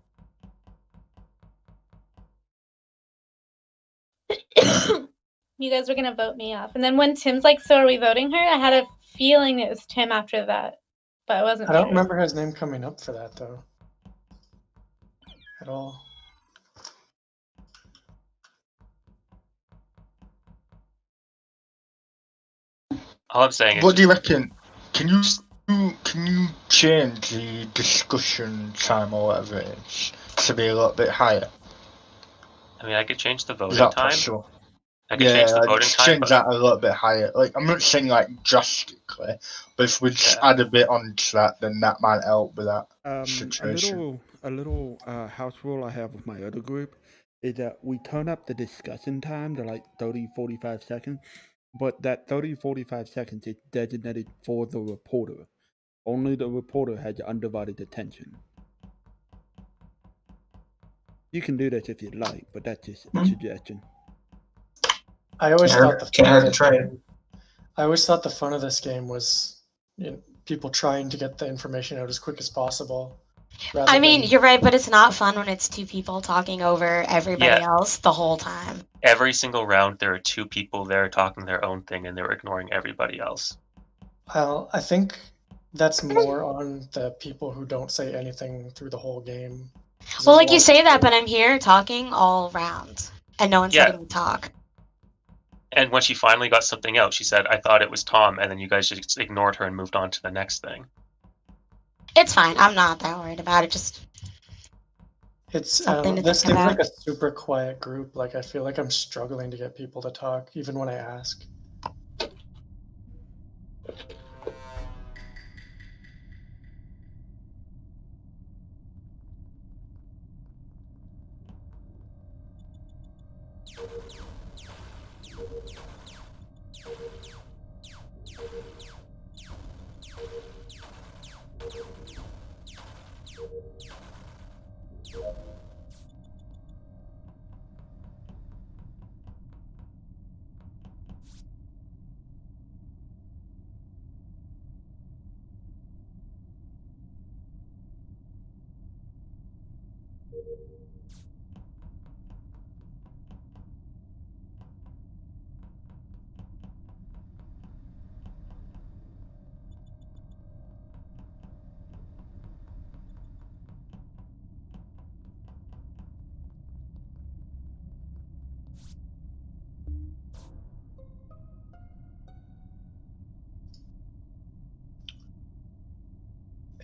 You guys were gonna vote me off, and then when Tim's like, "So are we voting her?" I had a feeling it was Tim after that, but I wasn't I don't sure. remember his name coming up for that though. At all. All I'm saying is, What do you reckon? Can you change the discussion time or whatever it is to be a little bit higher? I mean, I could change the Is voting that time. possible? I could change the voting just time, change but that a little bit higher. Like, I'm not saying like drastically, but if we just add a bit onto that, then that might help with that situation. A little house rule I have with my other group is that we turn up the discussion time to like 30-45 seconds, but that 30-45 seconds is designated for the reporter. Only the reporter has undivided attention. You can do this if you'd like, but that's just a suggestion. I always thought the Can't fun hurt of to this try it. game, I always thought the fun of this game was people trying to get the information out as quick as possible. I mean, than- you're right, but it's not fun when it's two people talking over everybody else the whole time. Every single round, there are two people there talking their own thing, and they're ignoring everybody else. Well, I think that's more on the people who don't say anything through the whole game. 'Cause Well, there's a like you lot of say that, people- but I'm here talking all round, and no one's Yeah. letting me talk. And when she finally got something out, she said, "I thought it was Tom," and then you guys just ignored her and moved on to the next thing. It's fine. I'm not that worried about it. Just It's something to this think seems about. like a super quiet group. Like I feel like I'm struggling to get people to talk, even when I ask.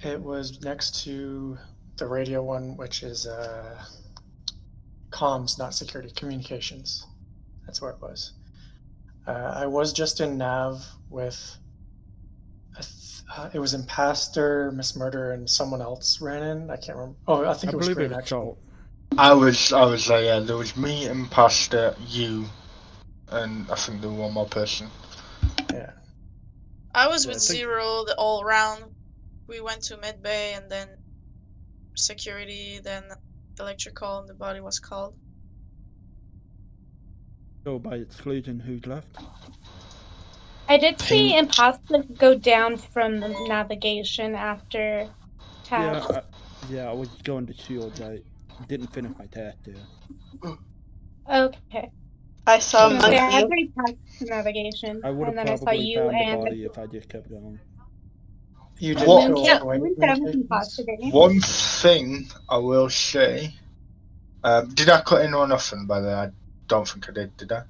It was next to the radio one, which is comms, not security, communications. That's where it was. I was just in Nav with, it was Imposter, Miss Murder, and someone else ran in. I can't remember. Oh, I think I it was believe it Green, was actually. Salt. I was there, yeah. There was me, Imposter, you, and I think there was one more person. Yeah. I was Yeah, with I think- Zero the all round. We went to mid bay and then security, then electrical, and the body was called. So by exclusion, who's left? I did see Pink. Imposter go down from the navigation after task. Yeah, I was going to Shields. I didn't finish my task there. Okay. I saw I had Monkey. 3 tasks to navigation, I would and have then I saw probably you found the and body if I just kept going. You What- didn't Moon go all the way to Moon said I was communications? Imposter, didn't you? One thing I will say, did I cut in or nothing? By the way, I don't think I did I?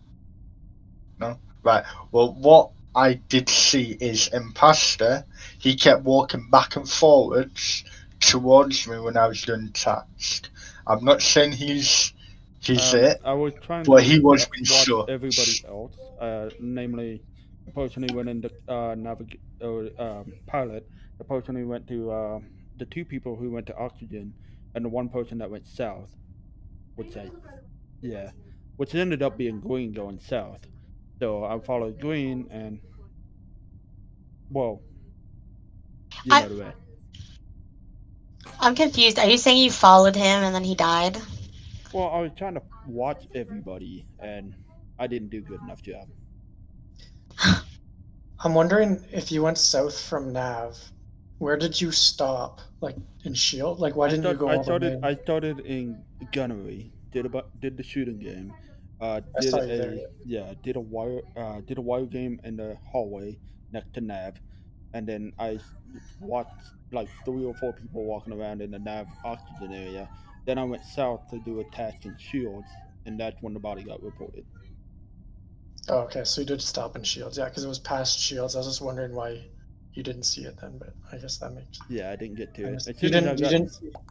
No? Right, well, what I did see is Imposter, he kept walking back and forwards towards me when I was doing the task. I'm not saying he's it. I was trying But to he was watch being shot. everybody else, namely the person who went in the pilot, the person who went to the 2 people who went to oxygen, and the 1 person that went south, which ended up being Green going south. So I followed Green, and well, you know the way. I'm confused. Are you saying you followed him and then he died? Well, I was trying to watch everybody, and I didn't do a good enough job. I'm wondering if you went south from Nav, where did you stop? Like in Shield? Like why didn't you go all the way? I started in Gunnery. Did the shooting game. saw you there, Did a wire game in the hallway next to Nav, and then I watched like 3 or 4 people walking around in the Nav oxygen area. Then I went south to do a task in Shields, and that's when the body got reported. Oh, okay, so you did stop in Shields, yeah, because it was past Shields. I was just wondering why you didn't see it then, but I guess that makes. Yeah, I didn't get to it. As You soon as I didn't. got-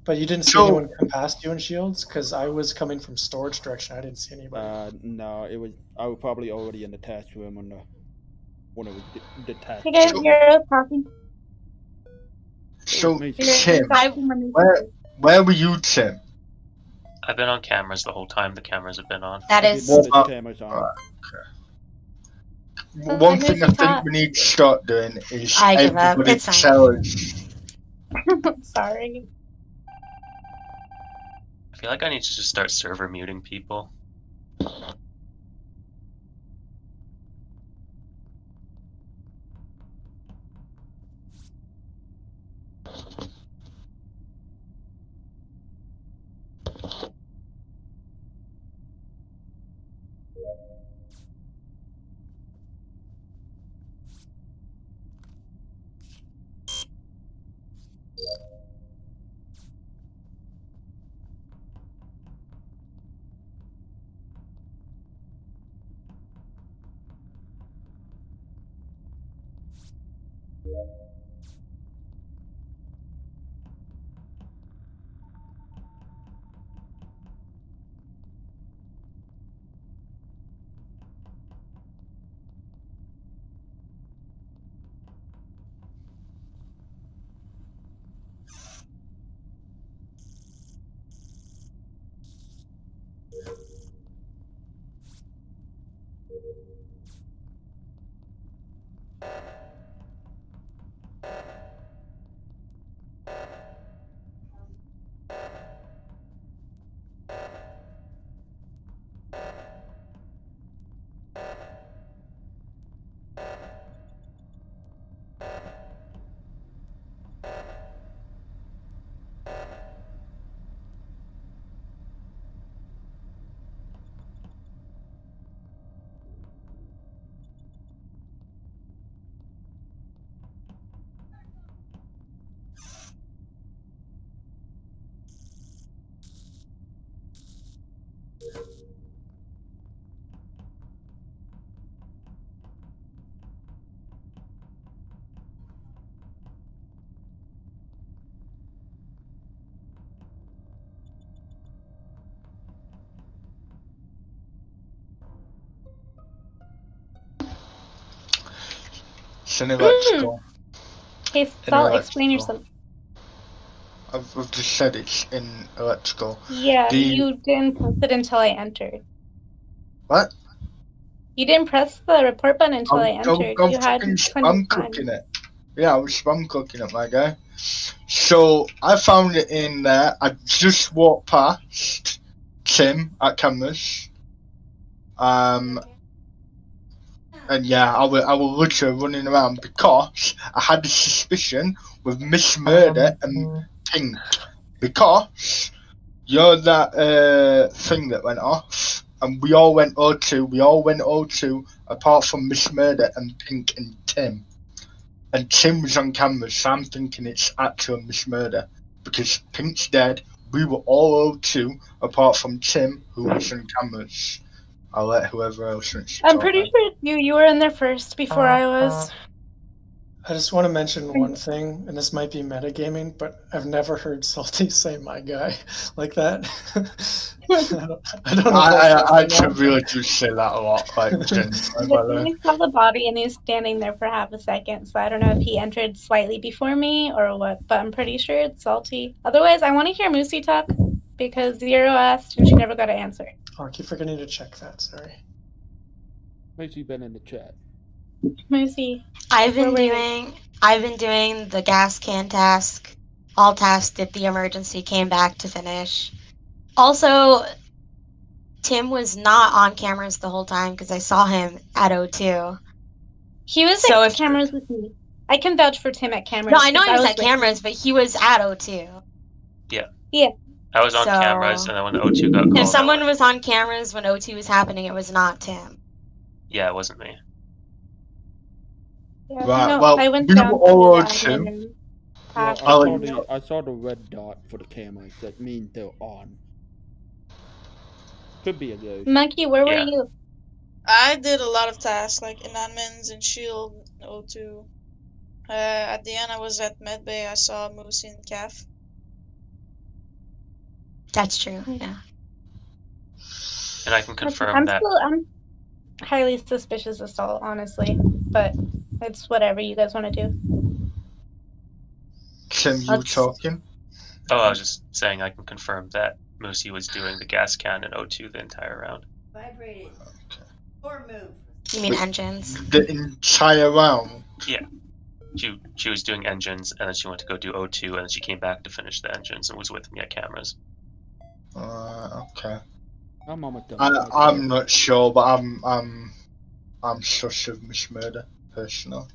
But you didn't see So- anyone come past you in Shields, because I was coming from storage direction. I didn't see anybody. No, I was probably already in the task room when it was the task. Hey guys, you're talking. So, Me. Tim, talking when you- where were you, Tim? I've been on cameras the whole time the cameras have been on. That I is. did notice Well, cameras on. One thing I think we need to start doing is I give up. everybody It's fine. tell us. Sorry. I feel like I need to just start server muting people. It's an electrical. Okay, Salt, explain yourself. I've just said it's in electrical. Yeah, The- you didn't press it until I entered. What? You didn't press the report button until I entered. I'm You had fucking 20 spam times. cooking it. Yeah, I was spam cooking it, my guy. So I found it in there. I just walked past Tim at cameras. And yeah, I was literally running around because I had a suspicion with Miss Murder and Pink. Because you're that thing that went off, and we all went O2. We all went O2, apart from Miss Murder and Pink and Tim. And Tim was on camera, so I'm thinking it's actual Miss Murder because Pink's dead. We were all O2, apart from Tim, who was on cameras. I'll let whoever else wants to I'm talk pretty now. sure you were in there first before I was. I just want to mention one thing, and this might be metagaming, but I've never heard Salty say "my guy" like that. I don't know. I actually really do say that a lot. Like, genuinely, by the way. I saw the body and he's standing there for half a second, so I don't know if he entered slightly before me or what, but I'm pretty sure it's Salty. Otherwise, I want to hear Moosey talk because Zero asked and she never got an answer. Oh, I keep forgetting to check that. Sorry. Macy been in the chat. Moosey. I've been Where were you? doing the gas can task. All tasks that the emergency came back to finish. Also, Tim was not on cameras the whole time because I saw him at O2. He was So at if- cameras with me. I can vouch for Tim at cameras. No, I know he because was at with cameras, him. but he was at O2. Yeah. Yeah. I was on So- cameras, and then when O2 got called, If someone I went, was on cameras when O2 was happening, it was not Tim. yeah, it wasn't me. Yeah, Right, no, well, I went we down were all to the O2. admin room. Well, after I'll- cameras. I saw the red dot for the cameras. That means they're on. Could be a ghost. Monkey, where Yeah. were you? I did a lot of tasks like in admins and shield O2. At the end, I was at medbay. I saw Moose and Calf. That's true. Yeah. And I can confirm that. I'm highly suspicious of Salt, honestly, but it's whatever you guys want to do. Tim, you Let's- talking? Oh, I was just saying I can confirm that Moosey was doing the gas can and O2 the entire round. Vibrated. Or move. You mean engines? The entire round. She was doing engines, and then she went to go do O2, and then she came back to finish the engines and was with me at cameras. Okay. I'm almost done. I'm not sure, but I'm sus of Miss Murder personally.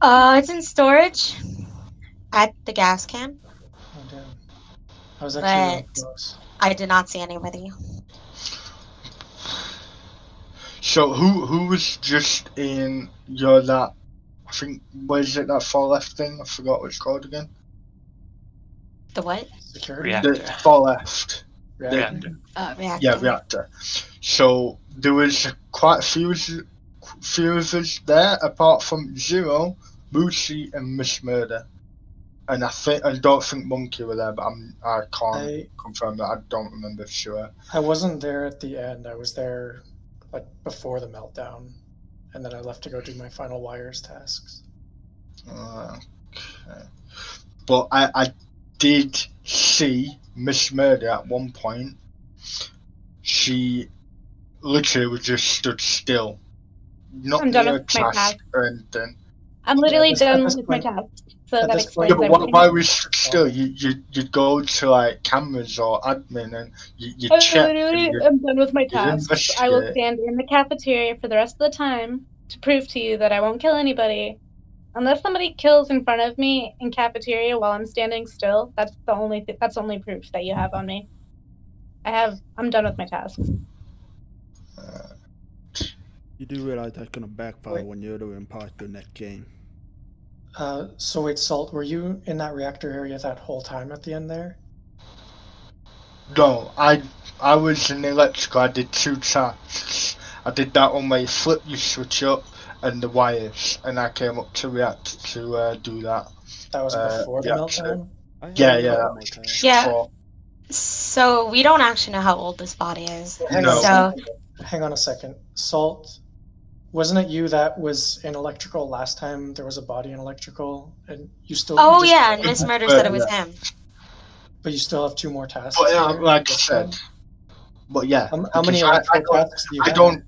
It's in storage at the gas can, Oh damn. I was actually really but close. I did not see anybody. So who was just in your that? I think what is it that far left thing? I forgot what it's called again. The what? Security? Reactor. The far left. Reactor. Reactor. Yeah, reactor. So there was quite a few of us there, apart from Zero, Moosey, and Miss Murder. And I don't think Monkey were there, but I can't confirm that. I don't remember for sure. I wasn't there at the end. I was there like before the meltdown, and then I left to go do my final wires tasks. Okay. But I did see Miss Murder at one point. She literally was just stood still, not I'm done near a with my task task. or anything. I'm literally at done this with my point- task. So at that this point- explains Yeah, but everything. why was stood still? You'd go to like cameras or admin and you check. And I'm done with my you tasks. I will investigate. stand in the cafeteria for the rest of the time to prove to you that I won't kill anybody. Unless somebody kills in front of me in cafeteria while I'm standing still, that's the only proof that you have on me. I'm done with my tasks. You do realize that's gonna backfire Wait. when you're the imposter next game. So wait, Salt, were you in that reactor area that whole time at the end there? No, I was in electrical. I did 2 tasks. I did that on my flip you switch up and the wires, and I came up to reactor to do that. That was before the reactor. meltdown? I have Yeah, a yeah. couple That more was tasks. Yeah. before. So we don't actually know how old this body is. Hang on a No. second. Hang on a second. Salt, wasn't it you that was in electrical last time there was a body in electrical? And you still Oh you just- yeah, and Miss Murder said it was him. But you still have 2 more tasks. But there? like I said, but yeah. How many because electrical tasks do you I have? don't.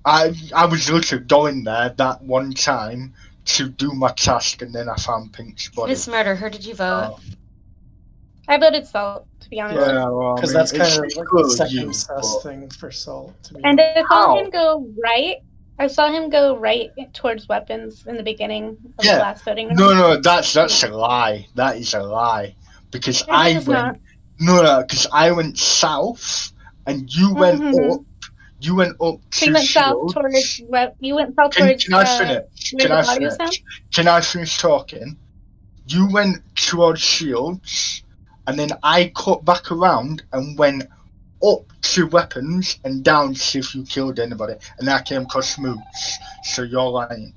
I was literally going there that one time to do my task, and then I found Pink's body. Miss Murder, who did you vote? I voted Salt, to be honest. Yeah, well, Because I mean, that's kind it's of like good the of second you, sus but- thing for Salt. To be And honest. I saw How? him go right. I saw him go right towards weapons in the beginning of the Yeah. last voting round. No, that's a lie. That is a lie. Because It I is went. not. No, because I went south, and you went Mhm. up. You went up So to you went south Shields. towards you went south Can towards I finish? where Can the I body was finish? found? Can I finish talking? You went towards Shields, and then I cut back around and went up to weapons and down to see if you killed anybody, and I came across Moose. So you're lying.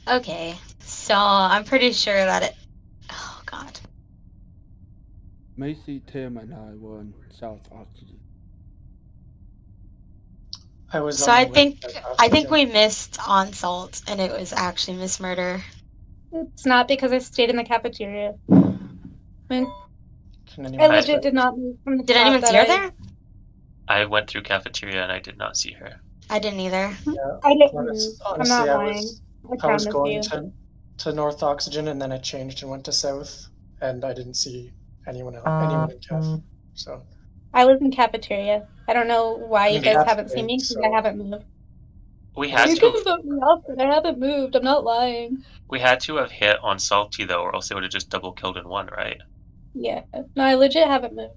Okay, so I'm pretty sure that it. Oh God. Macy, Tim, and I were on South Oxygen. I was So on I the way think to I think Oxygen. we missed on Salt, and it was actually Miss Murder. It's not because I stayed in the cafeteria. I Can anyone legit check? did not move from the Did spot anyone that see her I. there? I went through cafeteria and I did not see her. I didn't either. Yeah, I didn't move. I'm honestly, not I lying. I was promise going you. to North Oxygen, and then I changed and went to South, and I didn't see anyone in Caf. So I was in cafeteria. I don't know why you in guys Caf haven't seen me big, because so I haven't moved. We That's had You to can vote me off, but I haven't moved. I'm not lying. have hit on Salty though, or else they would have just double killed in one, right? Yeah. No, I legit haven't moved.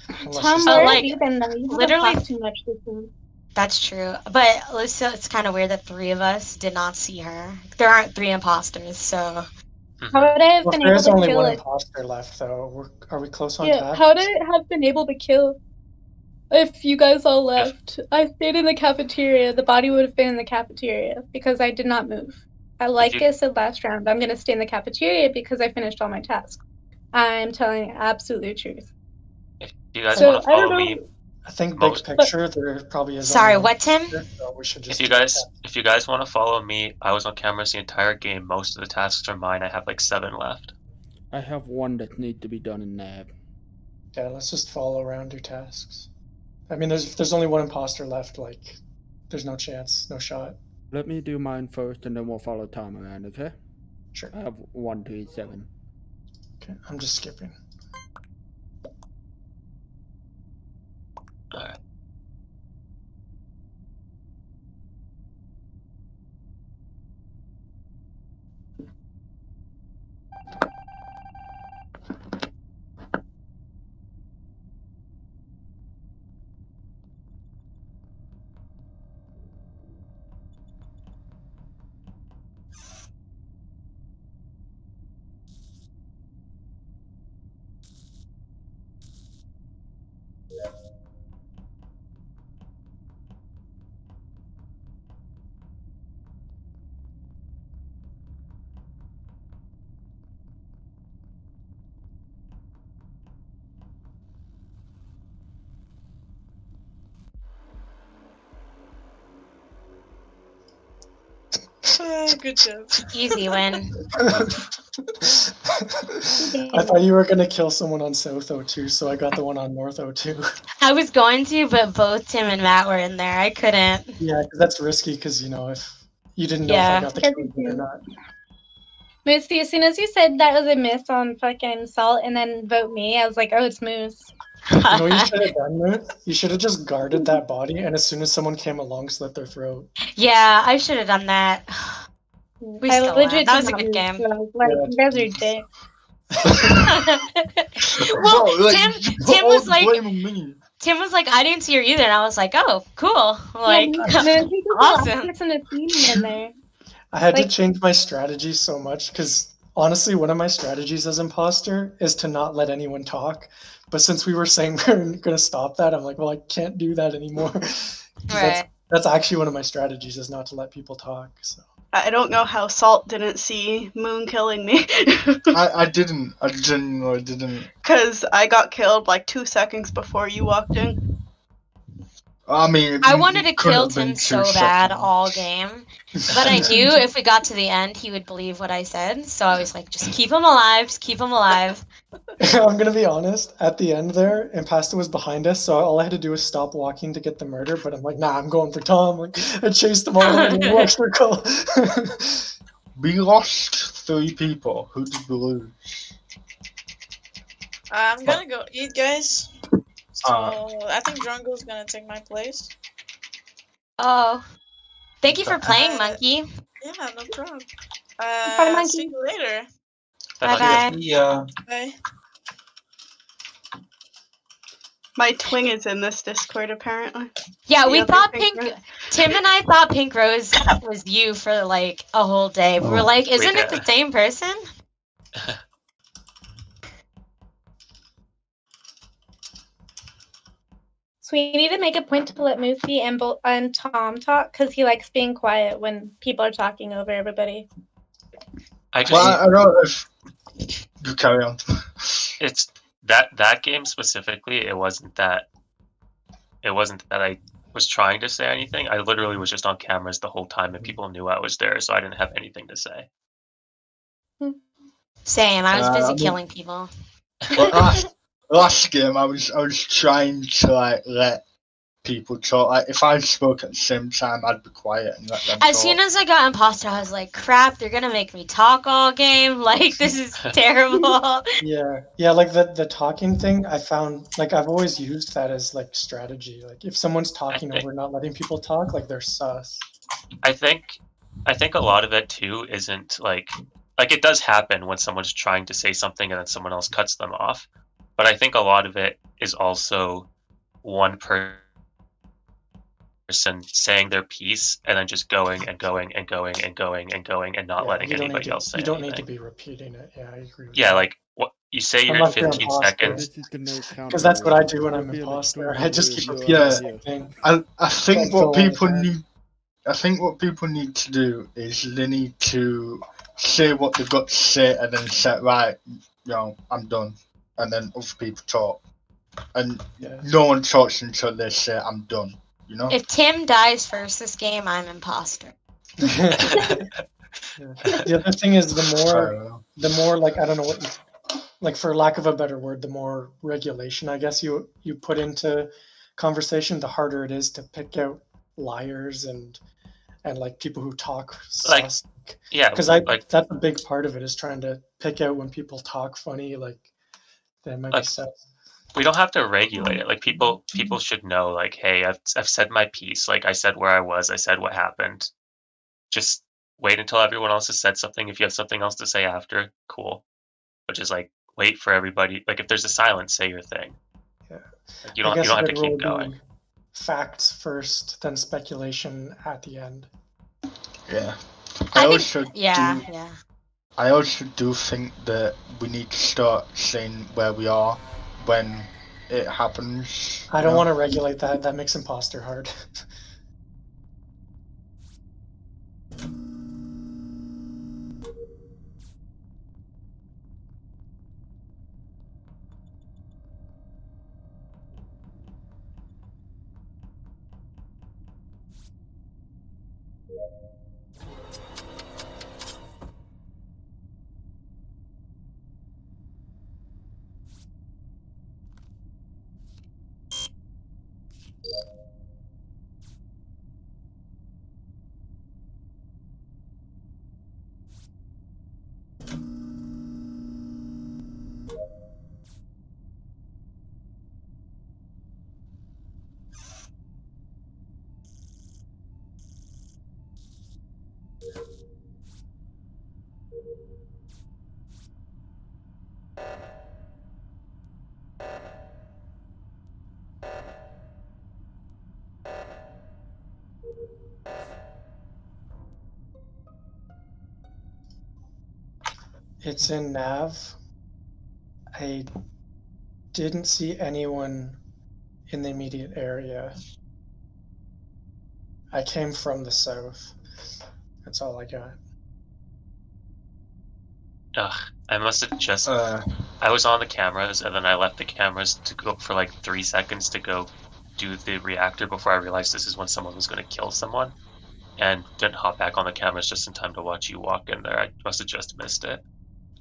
unless Tom, she's Oh, where like, have you been though? You haven't literally- talked too much this week. That's true. But Lisa, it's kind of weird that 3 of us did not see her. There aren't 3 imposters, so. How would I have Well, been if there able is to only kill one it? imposter left, though. Are we close on Yeah, Caf? how would I have been able to kill if you guys all left? I stayed in the cafeteria. The body would have been in the cafeteria because I did not move. Like I said last round, I'm gonna stay in the cafeteria because I finished all my tasks. I'm telling you absolute truth. If you guys So, want to I don't follow know. me, I think big most- picture there probably is. Sorry, only one what, Tim? imposter, so we should just if you guys want to follow me, I was on cameras the entire game. Most of the tasks are mine. I have like 7 left. I have one that needs to be done in Nav. Yeah, let's just follow around, do tasks. I mean, there's only one imposter left. Like, there's no chance, no shot. Let me do mine first, and then we'll follow Tom around, okay? Sure. I have 1 to 7. Okay, I'm just skipping. Alright. Good job. Easy win. I thought you were gonna kill someone on South O2, so I got the one on North O2. I was going to, but both Tim and Matt were in there. I couldn't. Yeah, 'cause that's risky because if you didn't know Yeah. if I got the kill or not. Moosey, as soon as you said that was a miss on fucking Salt and then vote me, I was like, oh, it's Moose. You know what you should have done, Moot? You should have just guarded that body, and as soon as someone came along, slit their throat. Yeah, I should have done that. We I still legit won. That did was a not good move, game. so I was like, Yeah, you guys are dicks. Well, Bro, like, Tim was like, blaming me. Tim was like, I didn't see her either, and I was like, oh, cool. Like, yeah, and then he was the last awesome. person to see me in there. I had to Like- change my strategy so much because honestly, one of my strategies as imposter is to not let anyone talk. But since we were saying we were going to stop that, I'm like, well, I can't do that anymore. 'Cause Right. That's actually one of my strategies is not to let people talk. So I don't know how Salt didn't see Moon killing me. I didn't. I genuinely didn't. Because I got killed like 2 seconds before you walked in. I mean, I wanted to it couldn't kill have been Tim 2 so bad seconds. all game, but I knew if we got to the end, he would believe what I said. So I was like, just keep him alive, just keep him alive. I'm going to be honest. At the end there, Impasta was behind us, so all I had to do was stop walking to get the murder. But I'm like, nah, I'm going for Tom. Like, I chased him all the way to the electrical. We lost 3 people. Who did we lose? I'm gonna go eat, guys. So Uh. I think Drongo's gonna take my place. Oh, thank you for playing, Uh, Monkey. Yeah, no problem. Bye, Monkey. See you later. Bye bye. Yeah. Bye. My twin is in this Discord apparently. Yeah, The we other thought Pink Pink. Rose. Tim and I thought Pink Rose was you for like a whole day. We were Oh. like, isn't it did. the same person? So we need to make a point to let Moosey and Tom talk because he likes being quiet when people are talking over everybody. I just Well, I don't know if you carry on. it's that game specifically. It wasn't that I was trying to say anything. I literally was just on cameras the whole time, and people knew I was there, so I didn't have anything to say. Same. I was I busy mean- killing people. Well, last game, I was trying to like let people talk. Like if I spoke at the same time, I'd be quiet and let them As talk. soon as I got imposter, I was like, "Crap! They're gonna make me talk all game. Like this is terrible." Yeah, like the talking thing, I found like I've always used that as like strategy. Like if someone's talking think- over not letting people talk, like they're sus. I think a lot of it too isn't like it does happen when someone's trying to say something and then someone else cuts them off. But I think a lot of it is also one person saying their piece and then just going and going and going and going and going and not Yeah, letting you don't anybody need to, else say you don't anything. need to be repeating it. Yeah, I agree with Yeah, that. like what you say you're at Unless you're 15 imposter. seconds. This is the no counter Because that's what rule. I do when I'm You're being imposter. extremely I just rude. keep You're repeating the Yeah. same thing. I think Can't what fill all the people time. need. I think what people need to do is they need to say what they've got to say and then say, right, I'm done, and then other people talk, and Yeah. no one talks until they say I'm done. You know. If Tim dies first this game, I'm imposter. The other thing is Fair enough. the more like I don't know what you like for lack of a better word, the more regulation I guess you put into conversation, the harder it is to pick out liars and like people who talk Like, sus. Yeah, Because like that's a big part of it is trying to pick out when people talk funny, like that might be Like, sus. we don't have to regulate it. Like people should know. Like, hey, I've said my piece. Like I said where I was. I said what happened. Just wait until everyone else has said something. If you have something else to say after, cool. But just like wait for everybody. Like if there's a silence, say your thing. Yeah. Like you I don't guess a have to good rule keep would be going. facts first, then speculation at the end. Yeah. I I think, yeah. also do think that we need to start saying where we are when it happens. I don't want to regulate that. That makes imposter hard. It's in Nav. I didn't see anyone in the immediate area. I came from the south. That's all I got. Ugh, I must have just. Uh, I was on the cameras and then I left the cameras to go for like 3 seconds to go do the reactor before I realized this is when someone was going to kill someone, and didn't hop back on the cameras just in time to watch you walk in there. I must have just missed it.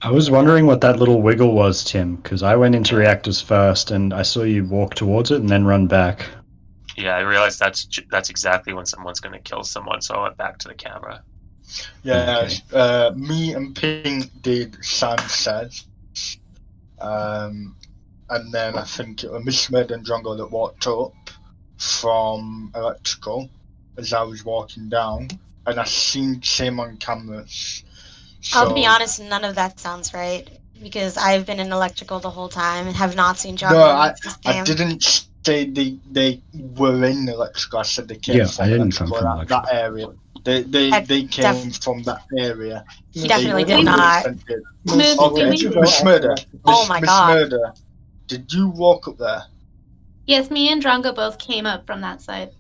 I was wondering what that little wiggle was, Tim, because I went into reactors first and I saw you walk towards it and then run back. Yeah, I realized that's exactly when someone's going to kill someone, so I went back to the camera. yeah, Okay. me and Pink did sunset. And then I think it was Miss Med and Drongo that walked up from electrical as I was walking down, and I seen Tim on cameras. I'll be So- honest, none of that sounds right because I've been in electrical the whole time and have not seen John No, Williams this I game. didn't say they were in electrical. I said they came Yeah, from I didn't come electrical, from that area. They came from that area. He definitely They did not. 100% did. Moose, Okay, did we- Miss Murder. Oh my Miss God. Murder, did you walk up there? Yes, me and Drongo both came up from that side.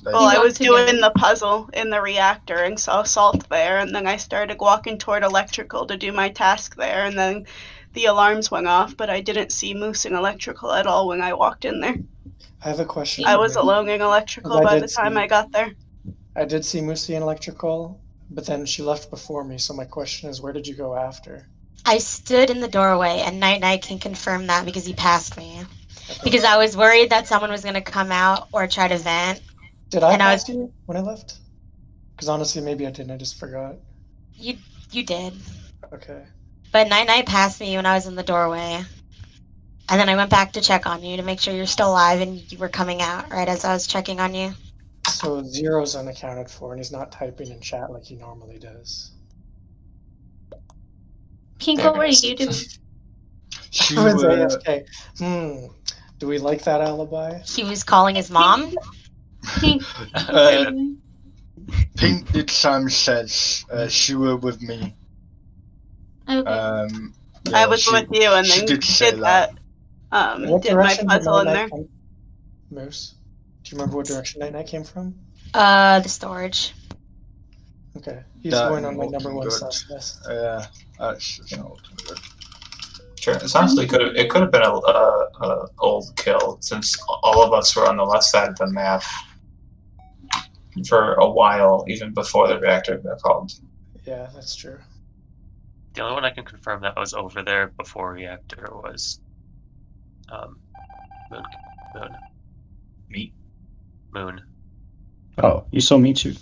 Well, I walked was doing together. the puzzle in the reactor and saw Salt there, and then I started walking toward electrical to do my task there, and then the alarms went off, but I didn't see Moose in electrical at all when I walked in there. I have a question. I for was Moose. alone in electrical I by did the time see- I got there. I did see Moosey in electrical, but then she left before me. So my question is, where did you go after? I stood in the doorway, and Night Night can confirm that because he passed me. Because I was worried that someone was going to come out or try to vent. Did I And I was- pass you when I left? Because honestly, maybe I didn't. I just forgot. You did. Okay. But Night Night passed me when I was in the doorway. And then I went back to check on you to make sure you're still alive and you were coming out right as I was checking on you. So Zero's unaccounted for, and he's not typing in chat like he normally does. Pink, what were you doing? She I was was AFK. Do we like that alibi? He was calling his mom. Pink, Pink did Sam says she were with me. okay. I was with you, and she then did say did that. What Did my direction did puzzle in Night there. Night come? Moose, do you remember what direction Night Night came from? The storage. Okay, he's That going on my looking number one good. sus list. Yeah, that's not looking good. Sure. It honestly could have been a old kill since all of us were on the left side of the map for a while, even before the reactor got called. Yeah, that's true. The only one I can confirm that was over there before reactor was Moon. Me. Moon. Oh, you saw me too.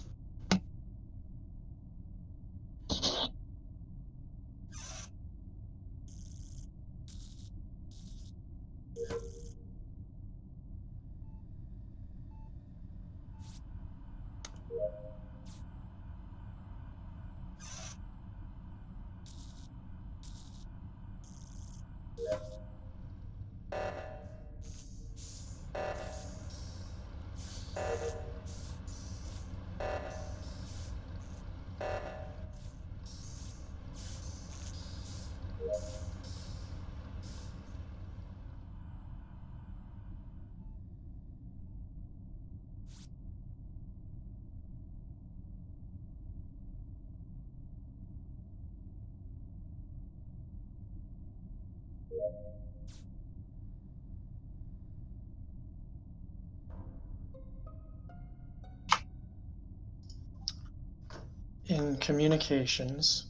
In communications,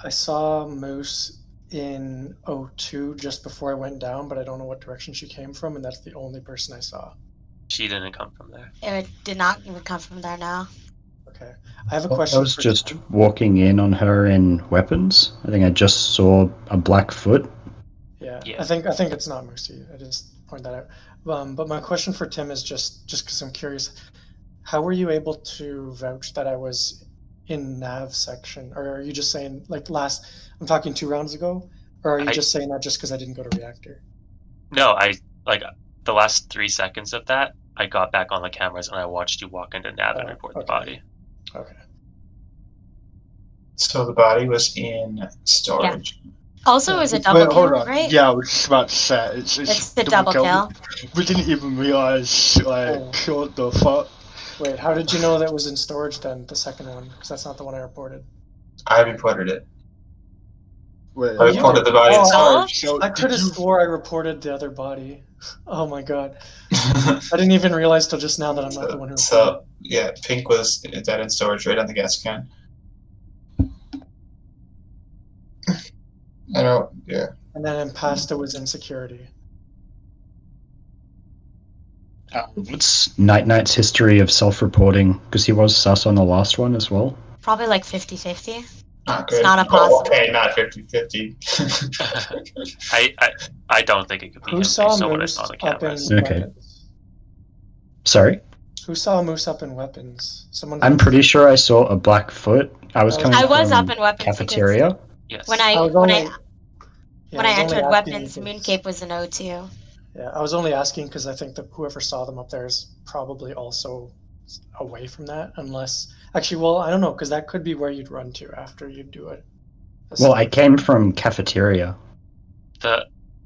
I saw Moose in O2 just before I went down, but I don't know what direction she came from, and that's the only person I saw. She didn't come from there. It did not even come from there now. Okay. I have a I question was for just Tim. walking in on her in weapons. I think I just saw a black foot. Yeah, Yeah. I think it's not Moosey. I just point that out. But my question for Tim is just because I'm curious, how were you able to vouch that I was in nav section, or are you just saying like I'm talking 2 rounds ago, or are you just saying that just because I didn't go to reactor? No, I like the last 3 seconds of that. I got back on the cameras and I watched you walk into nav and report the body. Okay. So the body was in storage. Also, it was a Wait, double hold kill, on. right? Yeah, I was just about to say It's the double kill. We didn't even realize what the fuck. Wait, how did you know that was in storage then, the second one? Because that's not the one I reported. I reported it. Wait, I reported the body in storage. So I could have swore I reported the other body. Oh my god. I didn't even realize till just now that I'm not the one who reported. So yeah, Pink was dead in storage right on the gas can. I don't. Yeah. And then Impasta was in security. What's Night Night's history of self-reporting? Because he was sus on the last one as well. Probably like 50-50. Not It's not impossible. Okay, not 50-50. I don't think it could be Who him saw based on what I Moose saw on the up in cameras. Okay. weapons? Sorry? Who saw Moose up in weapons? Someone. I'm pretty sure I saw a black foot. I was coming I was from up in weapons because cafeteria. Yes. when I was when only- I Yeah, when I I was only entered asking weapons, because- Mooncape was an O2. Yeah, I was only asking because I think that whoever saw them up there is probably also away from that, unless actually, well, I don't know because that could be where you'd run to after you do it. Well, I came from cafeteria.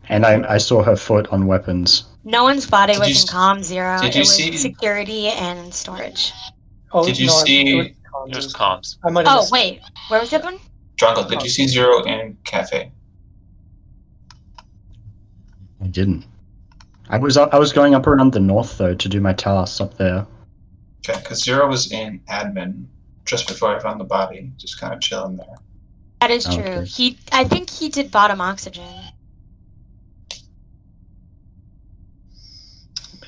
And I saw her foot on weapons. No one's body Did was you in s- comm 0. did It you was see- security and storage. Oh, Did you no, it see- was comms, It it was was comms. I might have Oh, missed it. wait. Where was the other one? Drongo, did you see Zero in cafe? I didn't. I was going up around the north though to do my tasks up there. Okay, because Zero was in admin just before I found the body, just kind of chilling there. That is true. Okay. I think he did bottom oxygen.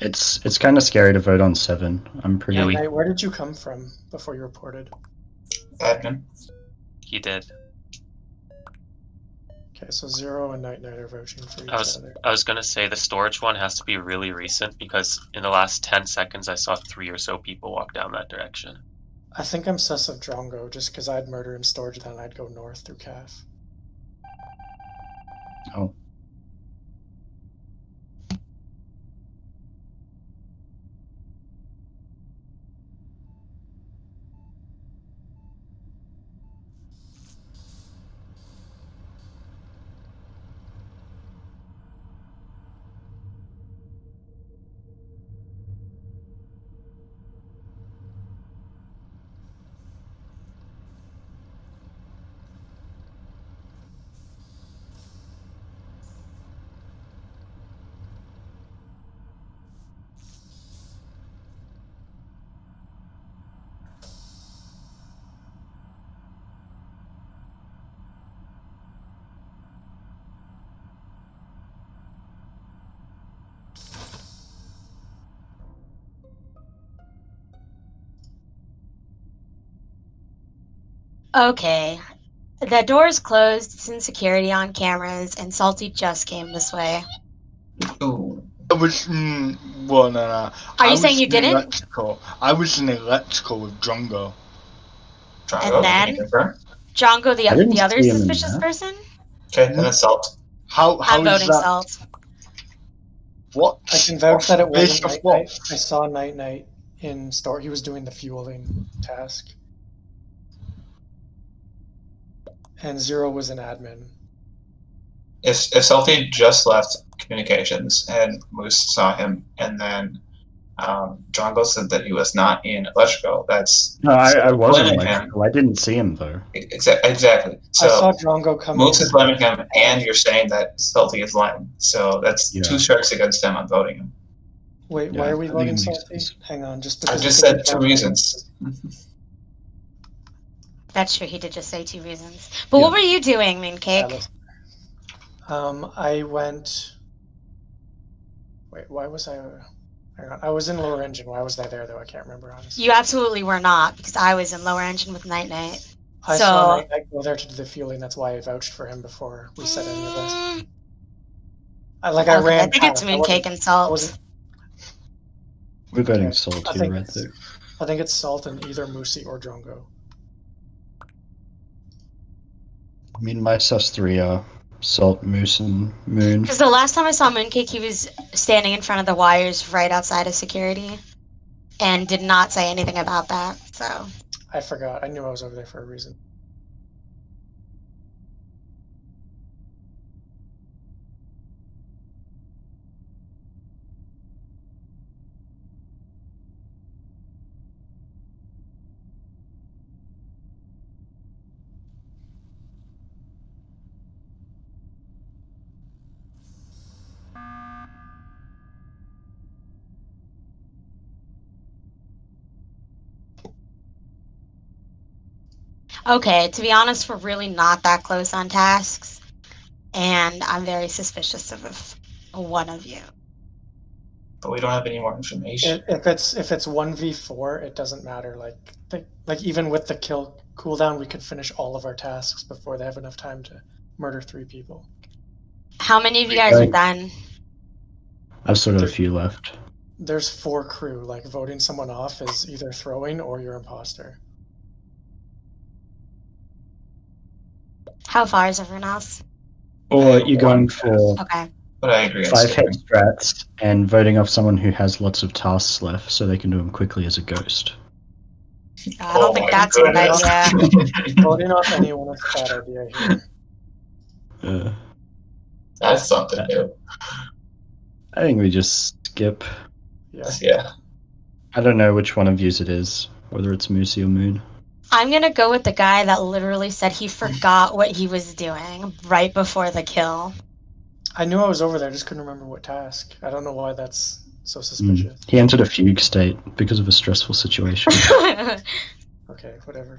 It's kind of scary to vote on 7. I'm pretty. Yeah, we- Hey, where did you come from before you reported? Admin. He did. Okay, so 0 and Night Night are voting for each I was other. I was gonna say the storage one has to be really recent because in the last 10 seconds I saw 3 or so people walk down that direction. I think I'm sus of Drongo just because I'd murder in storage, then I'd go north through CAF. Oh. Okay. The door's closed. It's in security on cameras, and Salty just came this way. Ooh. I was well, no. Are I you was saying you in didn't? Electrical. I was in electrical with Drongo. Drongo, And can then? you confirm? Drongo, I didn't the other see him in suspicious that. person? Okay, then it's Salt. How I'm is voting that? Salt. What? I can vouch that it Based wasn't off Night what? Night. I saw Night Night in store. He was doing the fueling task. And 0 was an admin. If Salty just left communications and Moose saw him, and then Drongo said that he was not in electrical, that's No, I wasn't blaming him. electrical. I didn't see him though. Exactly. I saw So Drongo come Moose in. is blaming him, and you're saying that Salty is lying. So that's Yeah. 2 strikes against him on voting him. Wait, Yeah, why are we I think voting it makes Salty? sense. Hang on, just I because just it's a said good 2 vote. reasons. That's true. He did just say 2 reasons. But what Yeah. were you doing, Mooncake? Alice. I went. Wait, why was I? Hang on, I was in lower engine. Why was I there though? I can't remember honestly. You absolutely were not, because I was in lower engine with Night Night. I so- saw Night Night go there to do the fueling. That's why I vouched for him before we said any of this. Mm, I okay, ran. I think it's past. I wasn't- Mooncake and Salt. wasn't- We're voting Okay, Salt I here, think right it's- there. I think it's Salt and either Moosey or Drongo. I mean, my sus3 are Salt, Moose, and Moon. Because the last time I saw Mooncake, he was standing in front of the wires right outside of security and did not say anything about that. So I forgot. I knew I was over there for a reason. okay, to be honest, we're really not that close on tasks, and I'm very suspicious of one of you. But we don't have any more information. If it's 1v4, it doesn't matter. Like even with the kill cooldown, we could finish all of our tasks before they have enough time to murder 3 people. How many of you guys are Right. done? I've still got a few left. There's 4 crew. Like voting someone off is either throwing or you're imposter. How far is everyone else? Or you're going for Okay. But I agree. on 5 head skipping. strats and voting off someone who has lots of tasks left so they can do them quickly as a ghost. I don't Oh think my that's a good goodness. idea. Voting off anyone is a bad idea here. That's something new. I think we just skip. Yeah. Yeah. I don't know which one of yous it is, whether it's Moosey or Moon. I'm gonna go with the guy that literally said he forgot what he was doing right before the kill. I knew I was over there, I just couldn't remember what task. I don't know why that's so suspicious. He entered a fugue state because of a stressful situation. Okay, whatever.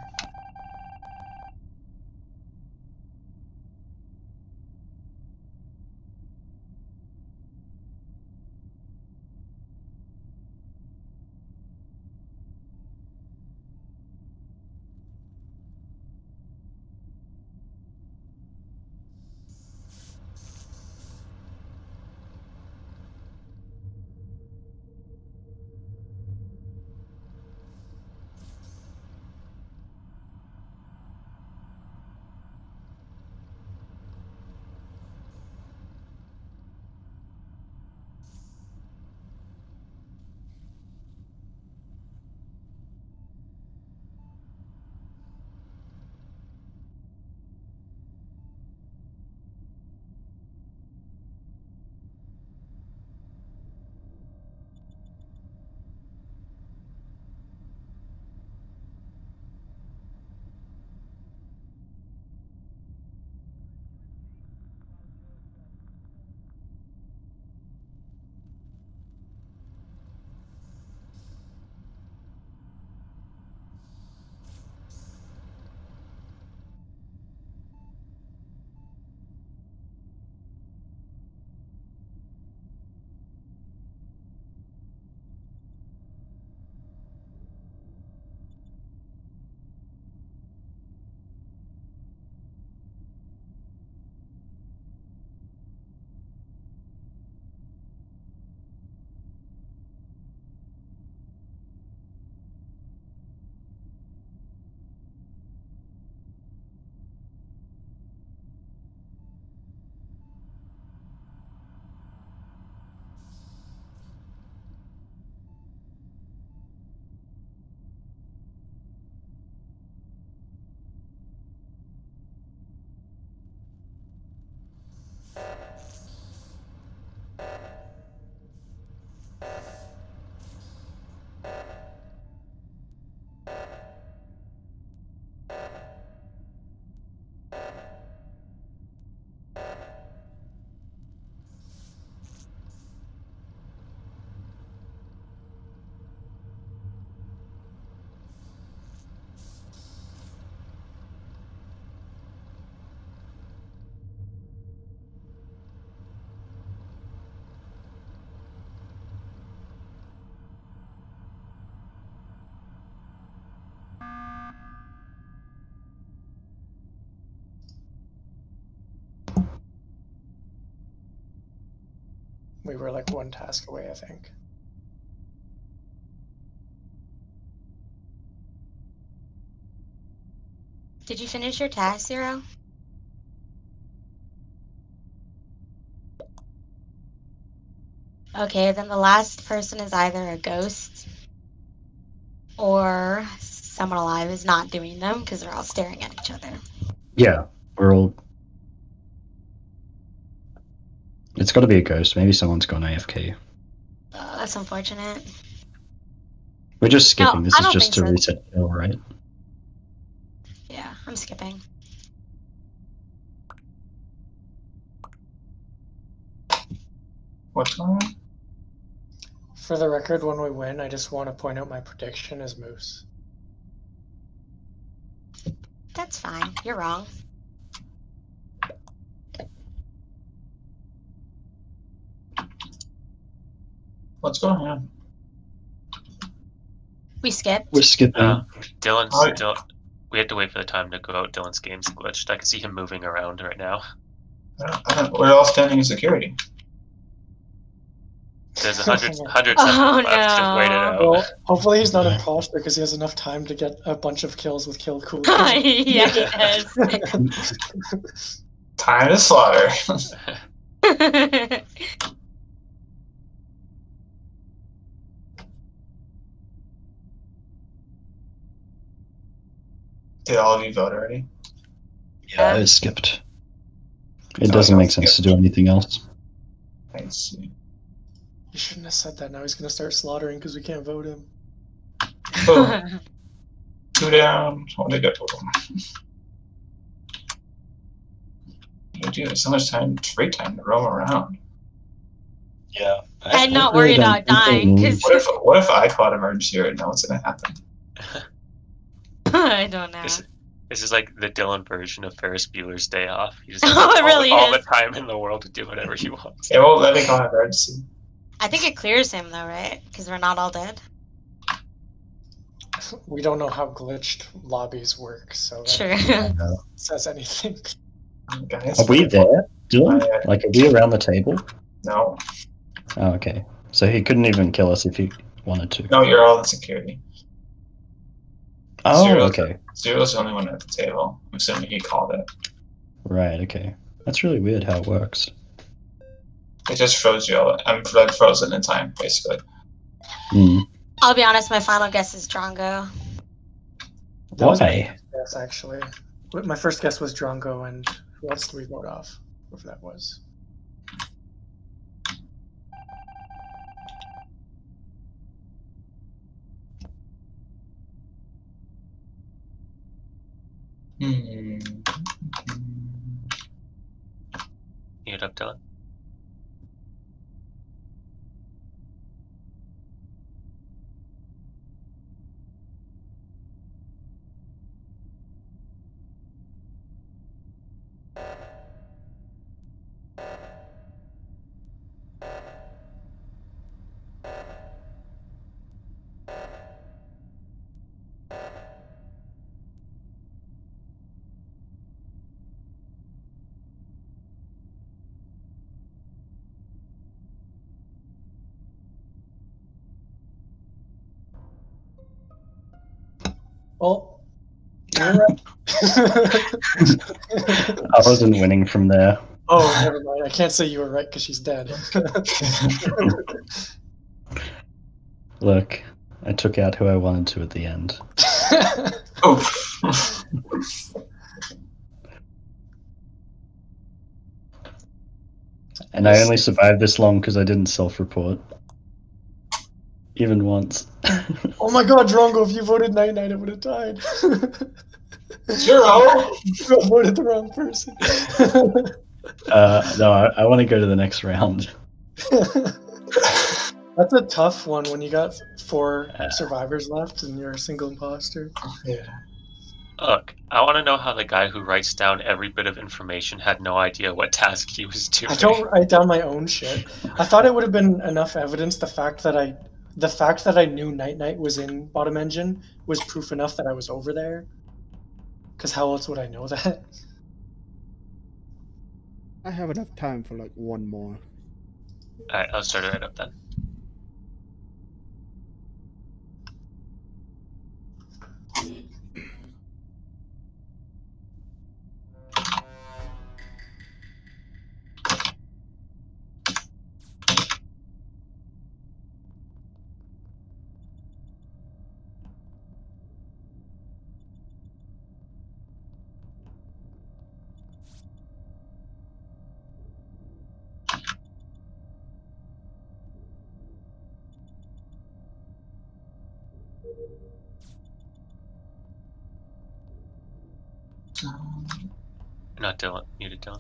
We were like one task away, I think. Did you finish your task, Zero? Okay, then the last person is either a ghost or someone alive is not doing them because they're all staring at each other. Yeah, we're all. It's got to be a ghost. Maybe someone's gone AFK. That's unfortunate. We're just skipping. No, This I is don't just to think so. reset kill, right? Yeah, I'm skipping. What's going on? For the record, when we win, I just want to point out my prediction is Moose. That's fine. You're wrong. What's going on? We skipped. We're skipping. Dylan's Alright. still. We have to wait for the time to go out. Dylan's game's glitched. I can see him moving around right now. We're all standing in security. There's 100 Oh, seconds left. Just wait it no. out. Well, hopefully he's not imposter because he has enough time to get a bunch of kills with Kill Cool. Yeah, he does. Time to slaughter. Did all of you vote already? Yeah, I skipped. It doesn't make sense to do anything else. I see. You shouldn't have said that. Now he's gonna start slaughtering because we can't vote him. Boom. 2 down. Only got total. You have so much time, free time to roam around. Yeah. And not really worry don't about dying, because What if I caught emergency right now? What's gonna happen? I don't know. This is like the Dylan version of Ferris Bueller's Day Off. He just Oh, has it really all the is. time in the world to do whatever he wants. It won't let me call emergency. I think it clears him though, right? Because we're not all dead. We don't know how glitched lobbies work, so that Sure. says anything. Guys, Are we there, Dylan? I- Like, are we around the table? No. Oh, okay. So he couldn't even kill us if he wanted to. No, you're all in security. Oh, Zero's okay. Zero's the only one at the table. I'm assuming he called it. Right, okay. That's really weird how it works. It just froze you all. I'm like frozen in time, basically. Hmm. I'll be honest, my final guess is Drongo. That was my Why? first guess, actually. My first guess was Drongo, and who else did we vote off? Whoever that was. Mute up, Dylan. Well, you're right. I wasn't winning from there. Oh, never mind. I can't say you were right because she's dead. Look, I took out who I wanted to at the end. Oof. And I only survived this long because I didn't self-report. Even once. Oh my god, Drongo, if you voted Night Night, I would have died. Zero! You voted the wrong person. No, I want to go to the next round. That's a tough one when you got 4 survivors left and you're a single imposter. Yeah. Look, I want to know how the guy who writes down every bit of information had no idea what task he was doing. I don't write down my own shit. I thought it would have been enough evidence. The fact that I knew Night Night was in Bottom Engine was proof enough that I was over there. Because how else would I know that? I have enough time for like one more. Alright, I'll start it right up then. Not Dylan. Muted Dylan.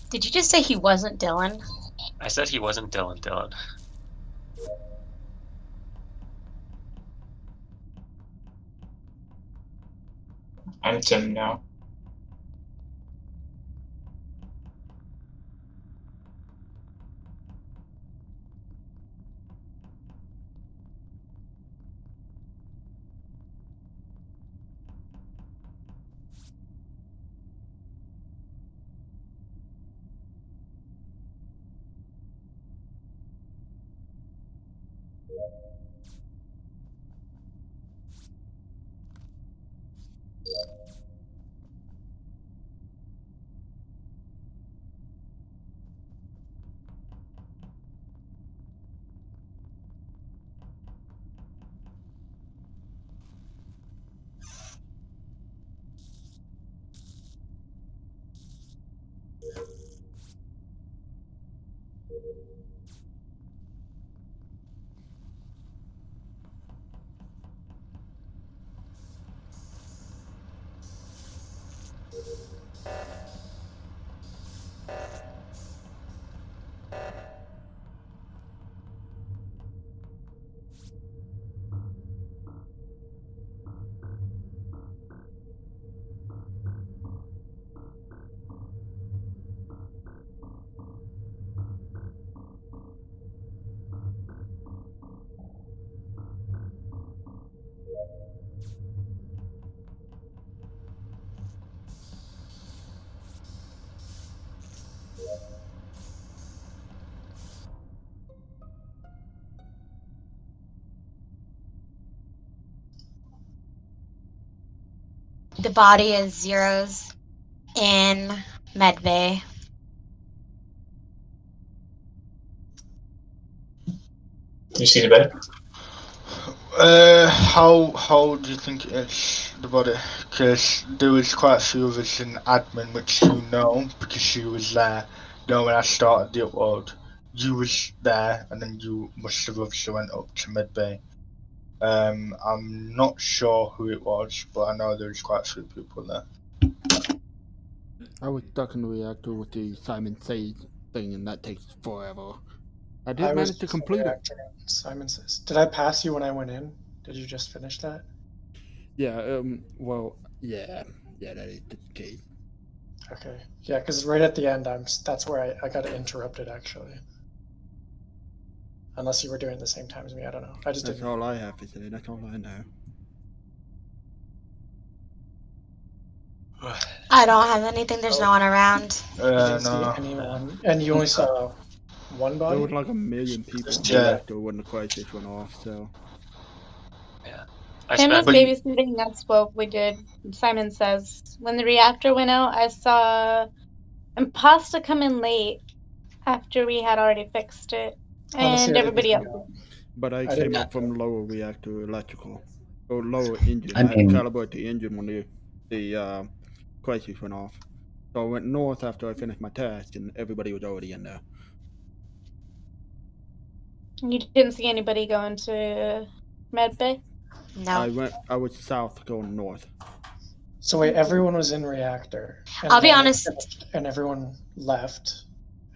Did you just say he wasn't Dylan? I said he wasn't Dylan. I'm Tim now. The body is Zero's in medbay. You see the bed? How do you think it's the body? Because there was quite a few of us in admin, which you know, because she was there. You know, when I started the upload, you was there, and then you must have obviously went up to medbay. I'm not sure who it was, but I know there was quite a few people there. I was stuck in the reactor with the Simon Says thing, and that takes forever. I did I was manage to just in complete it. reactor. Simon says, "Did I pass you when I went in? Did you just finish that?" Yeah, well, yeah, that is the case. Okay. Yeah, because right at the end, that's where I got interrupted actually. Unless you were doing it at the same time as me, I don't know. I just That's didn't. all I have to say. That's all I know. I don't have anything. There's no one around. You didn't see No. anyone, and you only saw one There body. was like a million people in the Yeah. reactor when the crisis went off, so. I Tim was spent babysitting. That's what we did. Simon says when the reactor went out, I saw Impasta come in late after we had already fixed it, Honestly, and I didn't everybody even else. know. But I I came didn't- up from lower reactor electrical, or lower engine. I I had to mean- calibrate the engine when the crisis went off. So I went north after I finished my task, and everybody was already in there. You didn't see anybody going to medbay? No. I was south going north. So wait, everyone was in reactor. And I'll be then it honest. finished, and everyone left.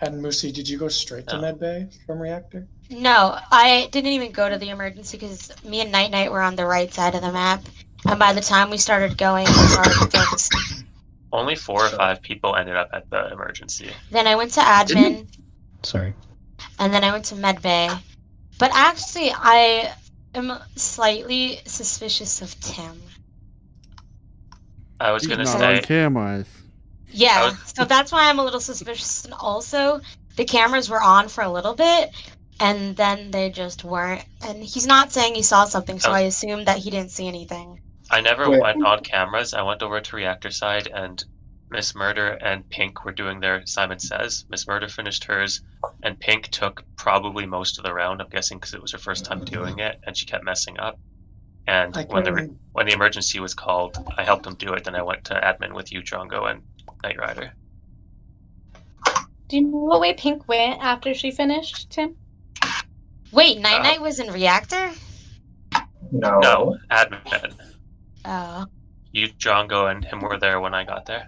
And Moosey, did you go straight to No. medbay from reactor? No, I didn't even go to the emergency because me and Night Night were on the right side of the map. And by the time we started going, it was already fixed. only 4 or 5 people ended up at the emergency. Then I went to admin, Sorry. and then I went to medbay. But actually, I am slightly suspicious of Tim. I was He's gonna not say on cameras. Yeah, was- so that's why I'm a little suspicious. And also, the cameras were on for a little bit, and then they just weren't. And he's not saying he saw something, so I assumed that he didn't see anything. I never Wait. went on cameras. I went over to reactor side, and Miss Murder and Pink were doing their Simon Says. Miss Murder finished hers, and Pink took probably most of the round. I'm guessing because it was her first time doing it, and she kept messing up. And I when can- the emergency was called, I helped them do it. Then I went to admin with you, Drongo, and Knight Rider. Do you know what way Pink went after she finished, Tim? Wait, Night Night was in reactor? No. No, admin. Oh. You, Drongo, and him were there when I got there.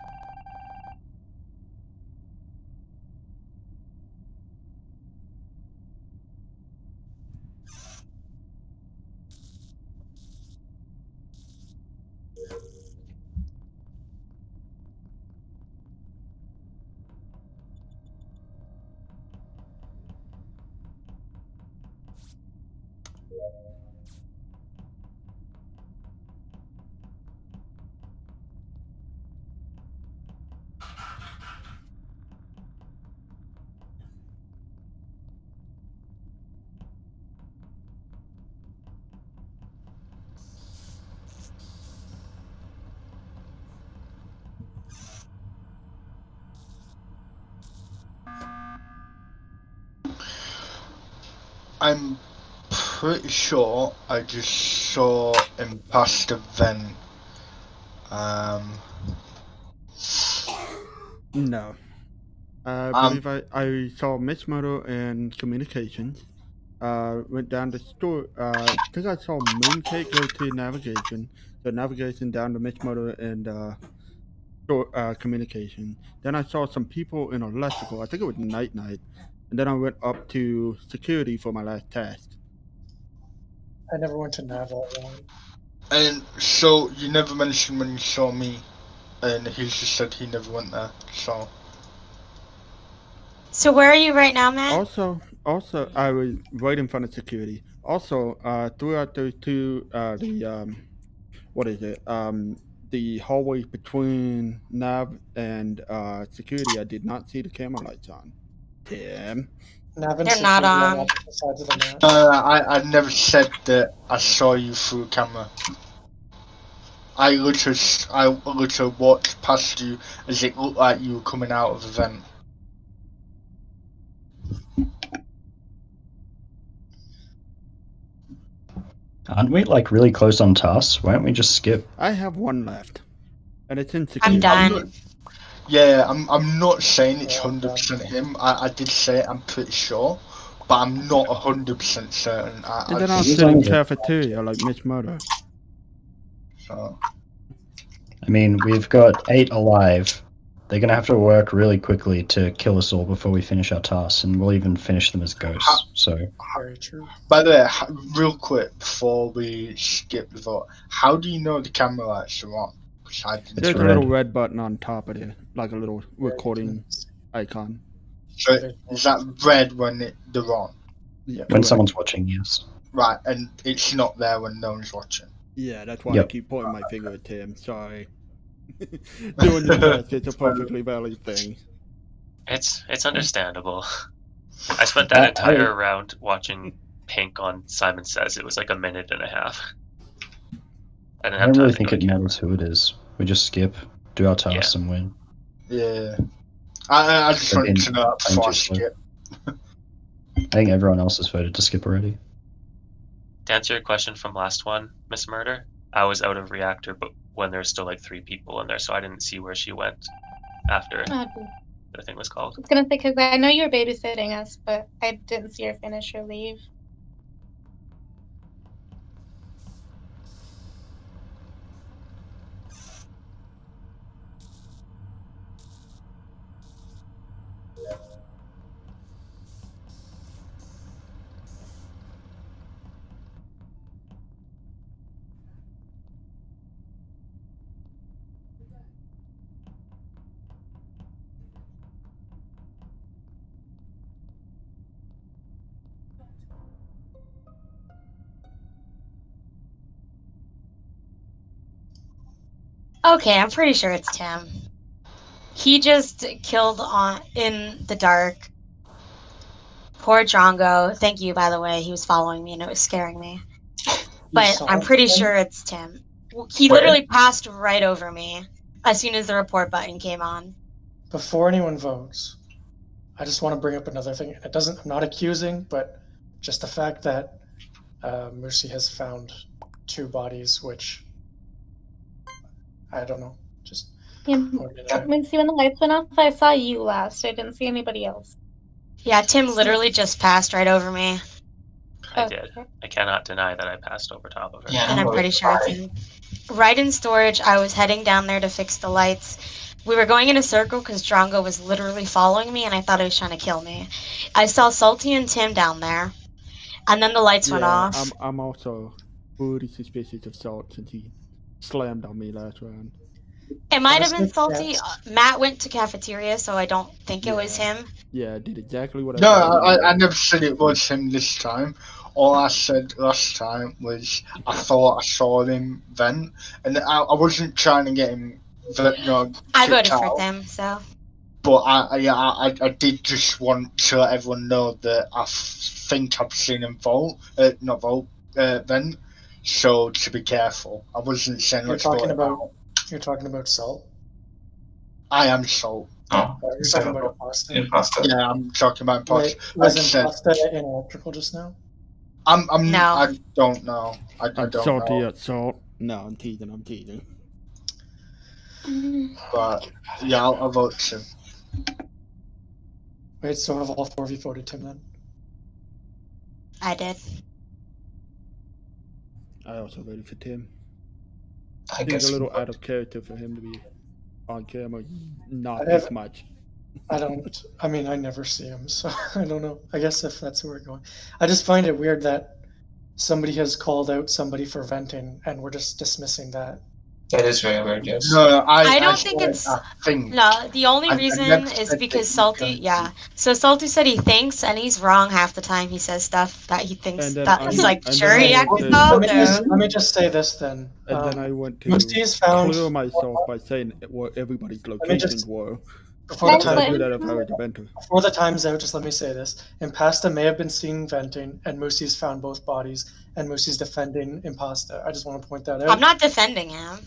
I'm pretty sure I just saw Impasta vent. No. I believe I saw Miss Murder and communications. Went down to store. I think I saw Mooncake go to navigation. So navigation down to Miss Murder and communication. Then I saw some people in electrical. I think it was night, and then I went up to security for my last task. I never went to nav all along. And so you never mentioned when you saw me, and he just said he never went there. So where are you right now, Matt? Also, I was right in front of security. Also, throughout those two, the hallway between nav and security, I did not see the camera lights on. Tim. Nav and They're not security on. opposite sides of the map. I never said that I saw you through camera. I literally walked past you as it looked like you were coming out of the vent. Aren't we like really close on tasks? Why don't we just skip? I have one left, and it's in security. I'm done. I'm not saying it's 100% him. I did say it, I'm pretty sure, but I'm not 100% certain. And then I'll sit in cafeteria like Miss Murder. So. I mean, we've got 8 alive. They're gonna have to work really quickly to kill us all before we finish our tasks, and we'll even finish them as ghosts. So. Very true. By the way, real quick before we skip the vote, how do you know the camera lights are on? There's a little red button on top of it, like a little recording icon. So is that red when they're on? Yeah. When someone's watching, yes. Right, and it's not there when no one's watching. Yeah, that's why I keep pointing my finger at Tim. Sorry. Doing your best, it's a perfectly valid thing. It's understandable. I spent that entire round watching Pink on Simon Says. It was like a minute and a half. I don't really think it matters who it is. We just skip, do our tasks, and win. Yeah. I just wanted to know that before I skip. I think everyone else has voted to skip already. To answer your question from last one, Miss Murder, I was out of reactor, but when there's still like 3 people in there, so I didn't see where she went after the thing was called. I was gonna say, because I know you were babysitting us, but I didn't see her finish or leave. Okay, I'm pretty sure it's Tim. He just killed in the dark. Poor Drongo. Thank you, by the way. He was following me and it was scaring me. But I'm pretty sure it's Tim. He literally passed right over me as soon as the report button came on. Before anyone votes, I just want to bring up another thing. I'm not accusing, but just the fact that Mercy has found 2 bodies, which I don't know. Just Mercy, when the lights went off, I saw you last. I didn't see anybody else. Yeah, Tim literally just passed right over me. I did. I cannot deny that I passed over top of her. Yeah, And I'm pretty sure it's him. Right in storage, I was heading down there to fix the lights. We were going in a circle because Drongo was literally following me and I thought he was trying to kill me. I saw Salty and Tim down there. And then the lights went off. I'm also pretty suspicious of Salt since he slammed on me last round. It might have been Salty. Matt went to cafeteria, so I don't think it was him. Yeah, I did exactly what I never said it was him this time. All I said last time was I thought I saw him vent, and I wasn't trying to get him, I voted for them, so. But I did just want to let everyone know that I think I've seen him vent. So to be careful. I wasn't saying You're talking about Salt? I am Salt. Oh, You're talking about Imposter? Yeah, I'm talking about Imposter. Was Imposter in electrical just now? I don't know. I don't salty know. at Salt. No, I'm teasing. But yeah, I'll vote Tim. Wait, so have all 4 of you voted Tim then? I did. I also voted for Tim. I guess a little out of character for him to be on camera, not I this have- much. I don't. I mean, I never see him, so I don't know. I guess if that's where we're going, I just find it weird that somebody has called out somebody for venting, and we're just dismissing that. That is very weird, yes. No, I don't think said it's- I think. No, the only I reason never is said because that Salty. you Yeah. So Salty said he thinks, and he's wrong half the time. He says stuff that he thinks And then that I- he's like and sure then he I actually went to- thought. Let me just say this then. And then I went to Moosey's found clear myself by saying where everybody's me locations just- were. before the But I time. do that if I was a venter. Before the time's out, just let me say this. Impasta may have been seen venting, and Moosey's found both bodies, and Moosey's defending Impasta. I just want to point that out. I'm not defending him.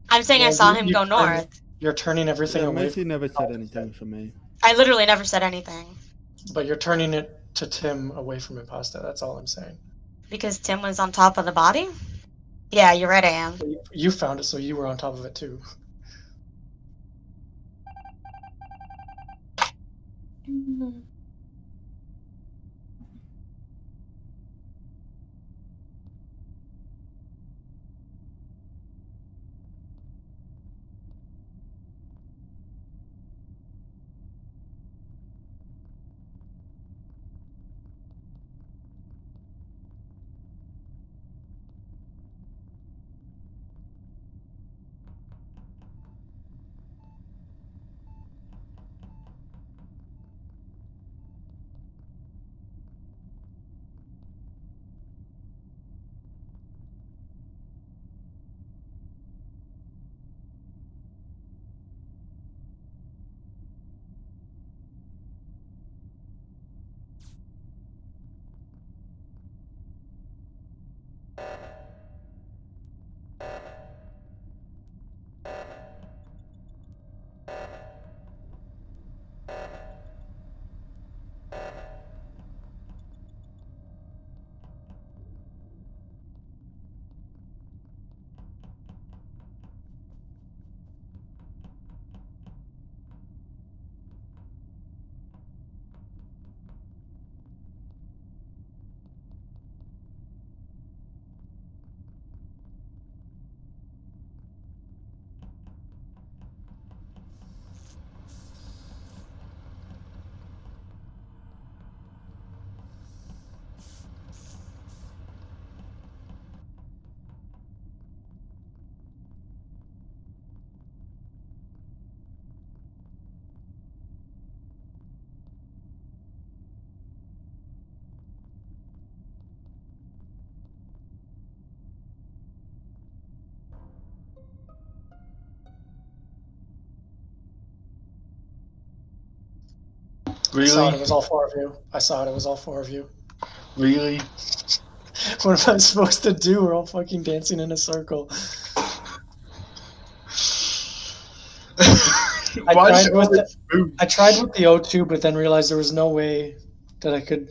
I'm saying I Well, saw you- him you go turned- north. You're turning everything Yeah, away, Macy never said anything for me. I literally never said anything but you're turning it to Tim away from Impasta. That's all I'm saying. because Tim was on top of the body. Yeah, you're right. I am. You found it, so you were on top of it too. I saw it. It was all four of you. I saw it. It was all four of you. Really? What am I supposed to do? We're all fucking dancing in a circle. I tried with the O2, but then realized there was no way that I could.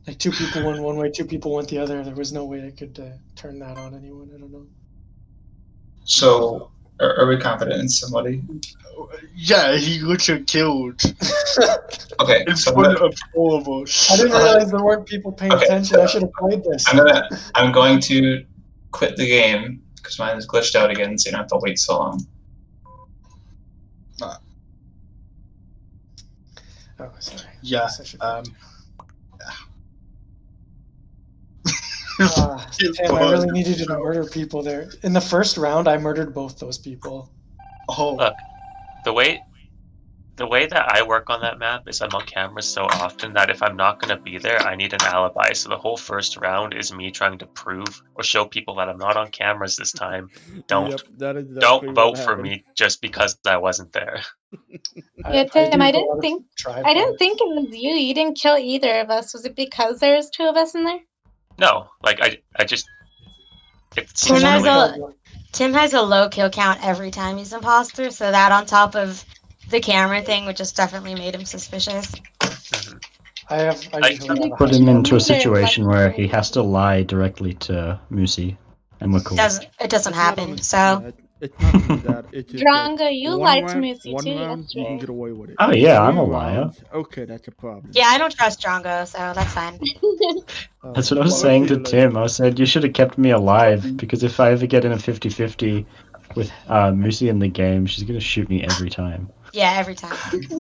Like two people went one way, two people went the other. There was no way I could turn that on anyone. I don't know. So, are we confident in somebody? Yeah, he literally killed Okay, in so front of all of us. I didn't realize there weren't people paying Okay. attention. I should have played this. I'm going to quit the game because mine is glitched out again, so you don't have to wait so long. Oh, sorry. Yeah. Yes, I should- It's Damn, I fun. really needed to murder people there. In the first round, I murdered both those people. Oh, Look, the way that I work on that map is I'm on camera so often that if I'm not gonna be there, I need an alibi. So the whole first round is me trying to prove or show people that I'm not on cameras this time. Don't Yep, that is exactly don't what vote for happened. me just because I wasn't there. Yeah, Tim, I do didn't go out think of tribe I didn't fights. think it was you. You didn't kill either of us. Was it because there's two of us in there? No, like I just it Tim seems has really a Tim has a low kill count every time he's imposter, so that on top of the camera thing, which just definitely made him suspicious. I usually have a Put high him into a They're situation like- where he has to lie directly to Moosey, and we're cool. It doesn't It's not happen. only So that, it's not only that. It's just that Drongo, you one lied to round- Moosey one too round, you can yesterday. get away with it. Oh yeah, I'm a Two liar. rounds, okay, that's a problem. yeah, I don't trust Drongo, so that's fine. That's what I was saying to Tim. I said you should have kept me alive because if I ever get in a 50-50 with Moosey in the game, she's gonna shoot me every time. Yeah, every time.